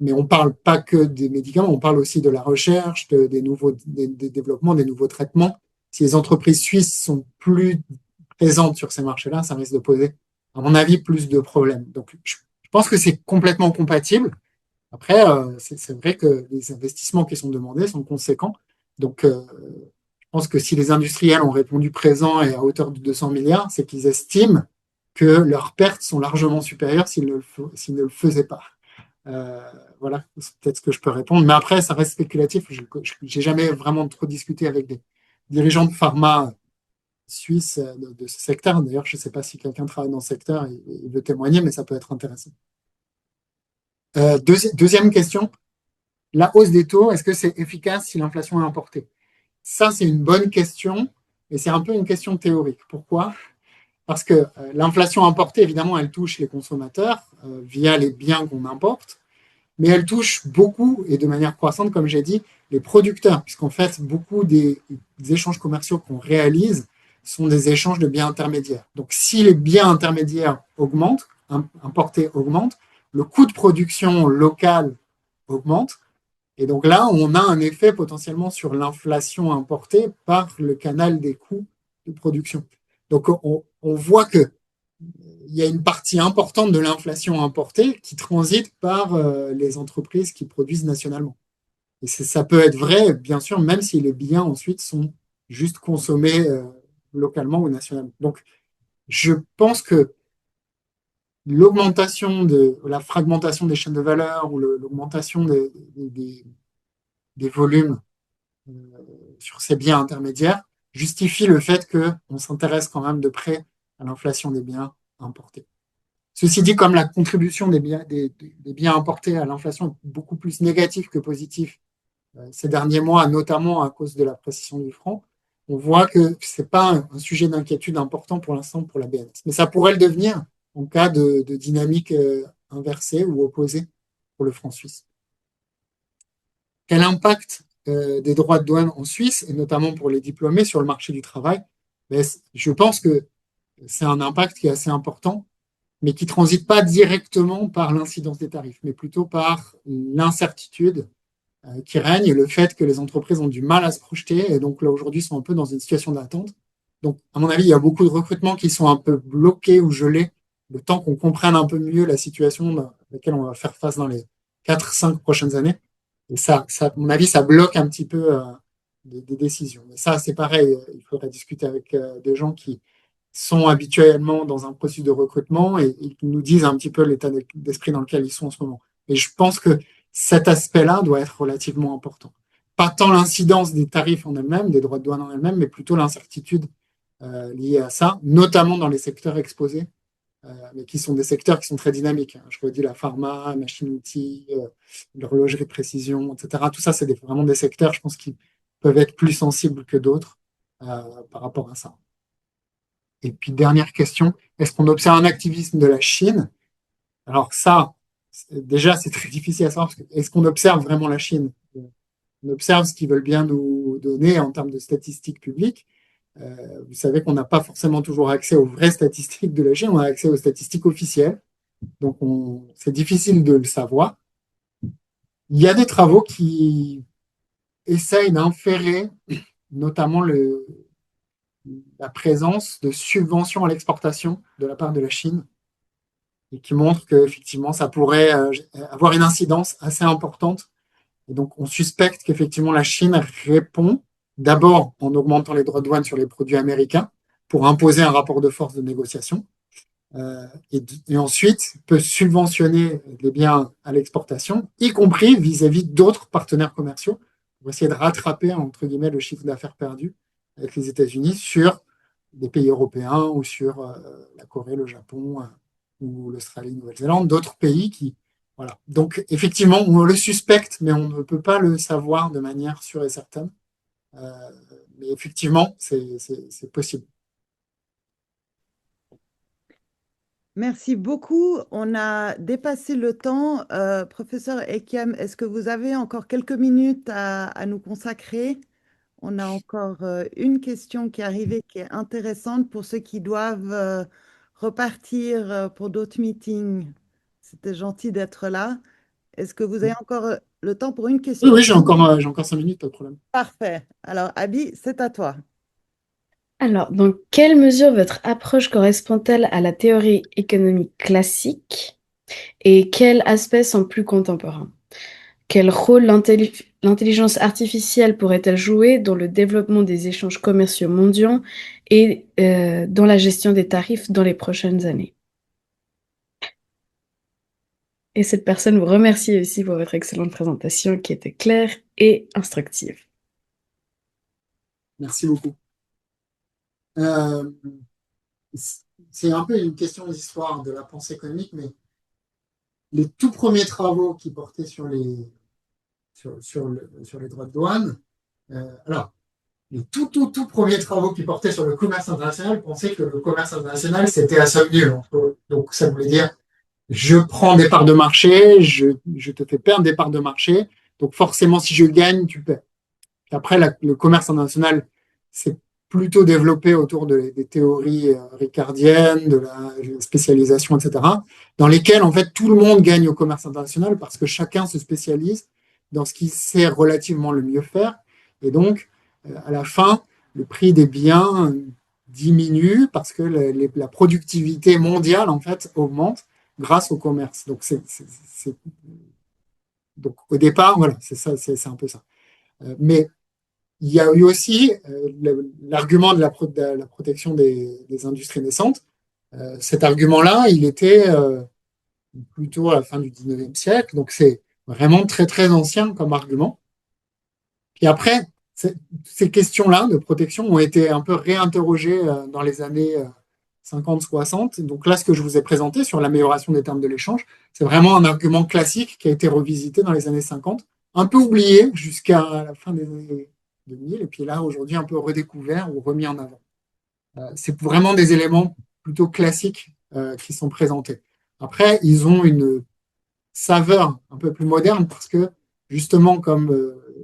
Mais on ne parle pas que des médicaments, on parle aussi de la recherche, des développements, des nouveaux traitements. Si les entreprises suisses sont plus présentes sur ces marchés-là, ça risque de poser, à mon avis, plus de problèmes. Donc, je pense que c'est complètement compatible. Après, c'est vrai que les investissements qui sont demandés sont conséquents. Donc, je pense que si les industriels ont répondu présent et à hauteur de 200 milliards, c'est qu'ils estiment que leurs pertes sont largement supérieures s'ils ne le faisaient pas. Euh, voilà, c'est peut-être ce que je peux répondre. Mais après, ça reste spéculatif. Je n'ai jamais vraiment trop discuté avec des dirigeants de pharma suisses de ce secteur. D'ailleurs, je ne sais pas si quelqu'un travaille dans ce secteur et veut témoigner, mais ça peut être intéressant. Deuxième question, la hausse des taux, est-ce que c'est efficace si l'inflation est importée? Ça, c'est une bonne question, et c'est un peu une question théorique. Pourquoi? Parce que l'inflation importée, évidemment, elle touche les consommateurs via les biens qu'on importe, mais elle touche beaucoup, et de manière croissante, comme j'ai dit, les producteurs, puisqu'en fait, beaucoup des échanges commerciaux qu'on réalise sont des échanges de biens intermédiaires. Donc, si les biens intermédiaires augmentent, importés augmentent, le coût de production local augmente, et donc là, on a un effet potentiellement sur l'inflation importée par le canal des coûts de production. Donc on voit que il y a une partie importante de l'inflation importée qui transite par les entreprises qui produisent nationalement. Et ça peut être vrai, bien sûr, même si les biens ensuite sont juste consommés localement ou nationalement. Donc je pense que l'augmentation de la fragmentation des chaînes de valeur ou l'augmentation des volumes euh, sur ces biens intermédiaires justifie le fait qu'on s'intéresse quand même de près à l'inflation des biens importés. Ceci dit, comme la contribution des biens importés à l'inflation est beaucoup plus négative que positive ces derniers mois, notamment à cause de la précision du franc, on voit que ce n'est pas un sujet d'inquiétude important pour l'instant pour la BNS. Mais ça pourrait le devenir en cas de dynamique inversée ou opposée pour le franc suisse. Quel impact des droits de douane en Suisse, et notamment pour les diplômés sur le marché du travail? Ben, je pense que c'est un impact qui est assez important, mais qui ne transite pas directement par l'incidence des tarifs, mais plutôt par l'incertitude qui règne et le fait que les entreprises ont du mal à se projeter et donc là aujourd'hui sont un peu dans une situation d'attente. Donc, à mon avis, il y a beaucoup de recrutements qui sont un peu bloqués ou gelés le temps qu'on comprenne un peu mieux la situation à laquelle on va faire face dans les 4-5 prochaines années. Et à mon avis, ça bloque un petit peu des décisions. Mais ça, c'est pareil, il faudrait discuter avec des gens qui sont habituellement dans un processus de recrutement et qui nous disent un petit peu l'état d'esprit dans lequel ils sont en ce moment. Et je pense que cet aspect-là doit être relativement important. Pas tant l'incidence des tarifs en elles-mêmes, des droits de douane en elles-mêmes, mais plutôt l'incertitude liée à ça, notamment dans les secteurs exposés, mais qui sont des secteurs qui sont très dynamiques. Je redis la pharma, machine-outils, l'horlogerie de précision, etc. Tout ça, c'est vraiment des secteurs, je pense, qui peuvent être plus sensibles que d'autres par rapport à ça. Et puis, dernière question, est-ce qu'on observe un activisme de la Chine? Alors ça, déjà, c'est très difficile à savoir, parce que est-ce qu'on observe vraiment la Chine? On observe ce qu'ils veulent bien nous donner en termes de statistiques publiques. Vous savez qu'on n'a pas forcément toujours accès aux vraies statistiques de la Chine, on a accès aux statistiques officielles. Donc, c'est difficile de le savoir. Il y a des travaux qui essayent d'inférer notamment la présence de subventions à l'exportation de la part de la Chine et qui montrent qu'effectivement, ça pourrait avoir une incidence assez importante. Et donc, on suspecte qu'effectivement, la Chine répond d'abord en augmentant les droits de douane sur les produits américains pour imposer un rapport de force de négociation. Et ensuite peut subventionner les biens à l'exportation, y compris vis-à-vis d'autres partenaires commerciaux, pour essayer de rattraper, entre guillemets, le chiffre d'affaires perdu avec les États-Unis sur des pays européens ou sur la Corée, le Japon ou l'Australie, Nouvelle-Zélande, d'autres pays qui... Voilà. Donc, effectivement, on le suspecte, mais on ne peut pas le savoir de manière sûre et certaine. Mais effectivement, c'est possible. Merci beaucoup. On a dépassé le temps. Professeur Ekiam, est-ce que vous avez encore quelques minutes à nous consacrer? On a encore une question qui est arrivée qui est intéressante pour ceux qui doivent repartir pour d'autres meetings. C'était gentil d'être là. Est-ce que vous avez encore le temps pour une Oui, question? oui, j'ai encore 5 minutes, pas de problème. Parfait. Alors, Abby, c'est à toi. Alors, dans quelle mesure votre approche correspond-elle à la théorie économique classique et quels aspects sont plus contemporains? Quel rôle l'intelligence artificielle pourrait-elle jouer dans le développement des échanges commerciaux mondiaux et dans la gestion des tarifs dans les prochaines années? Et cette personne vous remercie aussi pour votre excellente présentation qui était claire et instructive. Merci beaucoup. Euh, c'est un peu une question d'histoire de la pensée économique, mais les tout premiers travaux qui portaient sur les droits de douane, alors, les tout premiers travaux qui portaient sur le commerce international pensaient que le commerce international, c'était à somme nulle. Donc, ça voulait dire, je prends des parts de marché, je te fais perdre des parts de marché, donc forcément, si je gagne, tu paies. Après, le commerce international s'est plutôt développé autour des théories ricardiennes, de la spécialisation, etc., dans lesquelles, en fait, tout le monde gagne au commerce international parce que chacun se spécialise dans ce qu'il sait relativement le mieux faire. Et donc, à la fin, le prix des biens diminue parce que la productivité mondiale, en fait, augmente grâce au commerce. Donc au départ, voilà, c'est ça, c'est un peu ça. Mais il y a eu aussi l'argument de la protection des industries naissantes. Cet argument-là, il était plutôt à la fin du 19e siècle, donc c'est vraiment très très ancien comme argument. Puis après, ces questions-là de protection ont été un peu réinterrogées dans les années 50-60. Donc là, ce que je vous ai présenté sur l'amélioration des termes de l'échange, c'est vraiment un argument classique qui a été revisité dans les années 50, un peu oublié jusqu'à la fin des années 2000, et puis là, aujourd'hui, un peu redécouvert ou remis en avant. C'est vraiment des éléments plutôt classiques qui sont présentés. Après, ils ont une saveur un peu plus moderne parce que justement, comme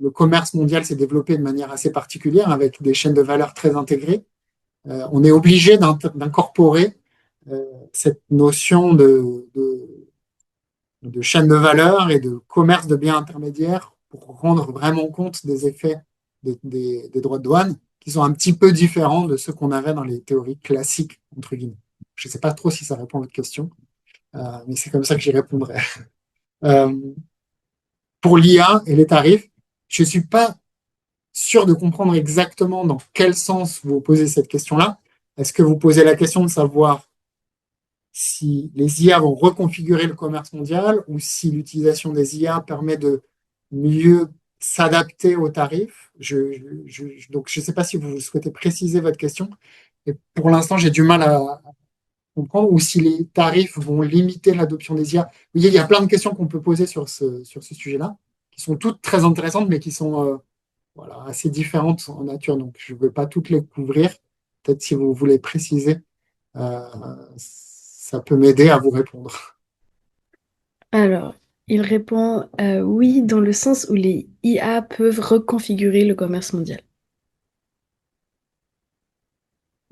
le commerce mondial s'est développé de manière assez particulière avec des chaînes de valeur très intégrées, on est obligé d'incorporer cette notion de chaîne de valeur et de commerce de biens intermédiaires pour rendre vraiment compte des effets des droits de douane qui sont un petit peu différents de ceux qu'on avait dans les théories classiques, entre guillemets. Je ne sais pas trop si ça répond à votre question, mais c'est comme ça que j'y répondrai. Euh, pour l'IA et les tarifs, je ne suis pas sûr de comprendre exactement dans quel sens vous posez cette question-là. Est-ce que vous posez la question de savoir si les IA vont reconfigurer le commerce mondial ou si l'utilisation des IA permet de mieux s'adapter aux tarifs? Donc, je ne sais pas si vous souhaitez préciser votre question. Et pour l'instant, j'ai du mal à comprendre, ou si les tarifs vont limiter l'adoption des IA. Il y a plein de questions qu'on peut poser sur ce sujet-là, qui sont toutes très intéressantes, mais qui sont voilà, assez différentes en nature. Donc, je ne veux pas toutes les couvrir. Peut-être si vous voulez préciser, euh, ça peut m'aider à vous répondre. Alors, il répond oui, dans le sens où les IA peuvent reconfigurer le commerce mondial.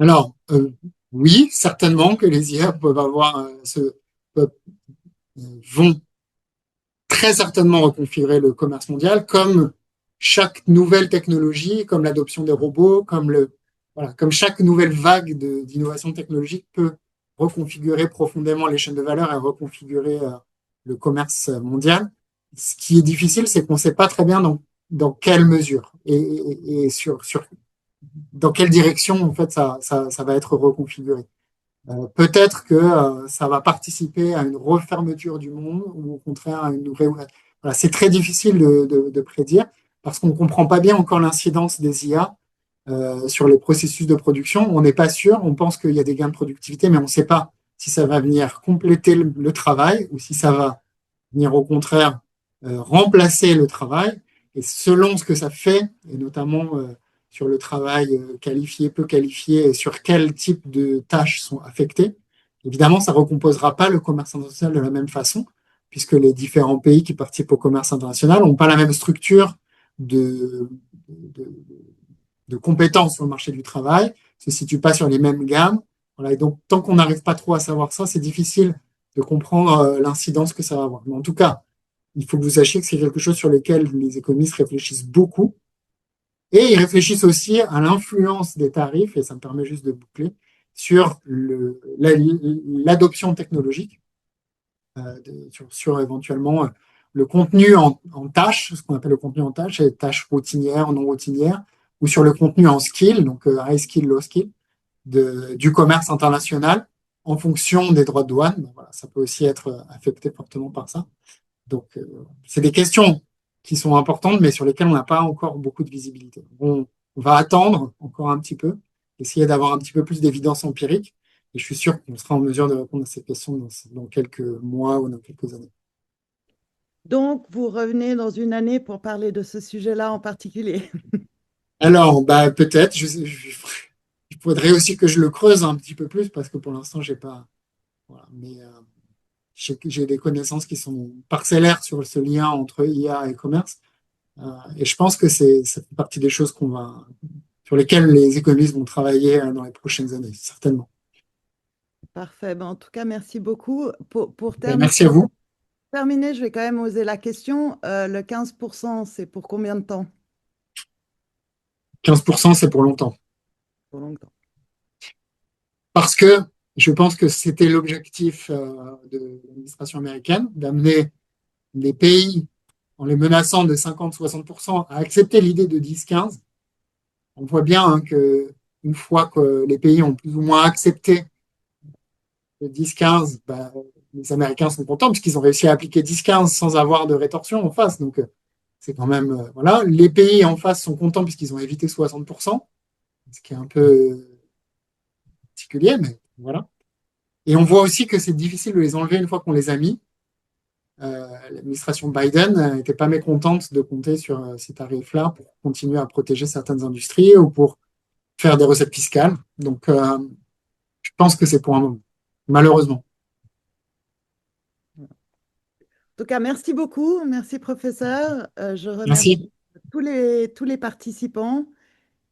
Alors, oui, certainement que les IA peuvent peuvent- vont très certainement reconfigurer le commerce mondial, comme chaque nouvelle technologie, comme l'adoption des robots, comme chaque nouvelle vague d'innovation technologique peut reconfigurer profondément les chaînes de valeur et reconfigurer le commerce mondial. Ce qui est difficile, c'est qu'on ne sait pas très bien dans quelle mesure et dans quelle direction en fait ça va être reconfiguré. Peut-être que ça va participer à une refermeture du monde ou au contraire à une réouverture. Voilà, c'est très difficile de prédire parce qu'on ne comprend pas bien encore l'incidence des IA sur les processus de production. On n'est pas sûr, on pense qu'il y a des gains de productivité, mais on ne sait pas si ça va venir compléter le travail ou si ça va venir au contraire remplacer le travail. Et selon ce que ça fait, et notamment sur le travail qualifié, peu qualifié, et sur quel type de tâches sont affectées, évidemment, ça ne recomposera pas le commerce international de la même façon, puisque les différents pays qui participent au commerce international n'ont pas la même structure de, de compétences sur le marché du travail, se situent pas sur les mêmes gammes. Voilà, et donc, tant qu'on n'arrive pas trop à savoir ça, c'est difficile de comprendre l'incidence que ça va avoir. Mais en tout cas, il faut que vous sachiez que c'est quelque chose sur lequel les économistes réfléchissent beaucoup. Et ils réfléchissent aussi à l'influence des tarifs, et ça me permet juste de boucler, sur l'adoption technologique, sur éventuellement le contenu en tâches, ce qu'on appelle le contenu en tâches, et tâches routinières, non routinières, ou sur le contenu en skill, donc high skill, low skill, du commerce international, en fonction des droits de douane. Ben voilà, ça peut aussi être affecté fortement par ça. Donc, c'est des questions qui sont importantes, mais sur lesquelles on n'a pas encore beaucoup de visibilité. On va attendre encore un petit peu, essayer d'avoir un petit peu plus d'évidence empirique, et je suis sûr qu'on sera en mesure de répondre à ces questions dans quelques mois ou dans quelques années. Donc, vous revenez dans une année pour parler de ce sujet-là en particulier. Alors, bah, peut-être, il faudrait aussi que je le creuse un petit peu plus, parce que pour l'instant, j'ai pas. Voilà, mais j'ai des connaissances qui sont parcellaires sur ce lien entre IA et commerce. Et je pense que ça fait partie des choses sur lesquelles les économistes vont travailler dans les prochaines années, certainement. Parfait. Ben, en tout cas, merci beaucoup. Pour Ben, terminer, merci à vous. je vais quand même oser la question. Le 15%, c'est pour combien de temps? 15%, c'est pour longtemps. Pour longtemps. Parce que je pense que c'était l'objectif de l'administration américaine, d'amener les pays, en les menaçant de 50-60%, à accepter l'idée de 10-15. On voit bien hein, que une fois que les pays ont plus ou moins accepté le 10-15, bah, les Américains sont contents parce qu'ils ont réussi à appliquer 10-15 sans avoir de rétorsion en face. Donc, c'est quand même. Voilà. Les pays en face sont contents puisqu'ils ont évité 60%, ce qui est un peu particulier, mais voilà. Et on voit aussi que c'est difficile de les enlever une fois qu'on les a mis. L'administration Biden n'était pas mécontente de compter sur ces tarifs-là pour continuer à protéger certaines industries ou pour faire des recettes fiscales. Donc, je pense que c'est pour un moment, malheureusement. En tout cas, merci beaucoup. Merci, professeur. Je remercie Merci. tous les participants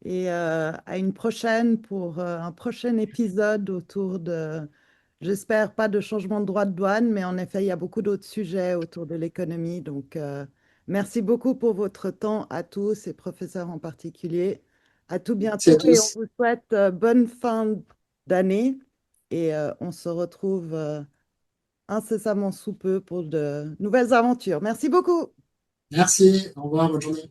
et à une prochaine pour un prochain épisode autour de, j'espère, pas de changement de droit de douane, mais en effet, il y a beaucoup d'autres sujets autour de l'économie. Donc, merci beaucoup pour votre temps à tous et professeurs en particulier. À tout Merci à bientôt et on tous. vous souhaite bonne fin d'année et on se retrouve incessamment sous peu pour de nouvelles aventures. Merci beaucoup. Merci. Au revoir. Bonne journée.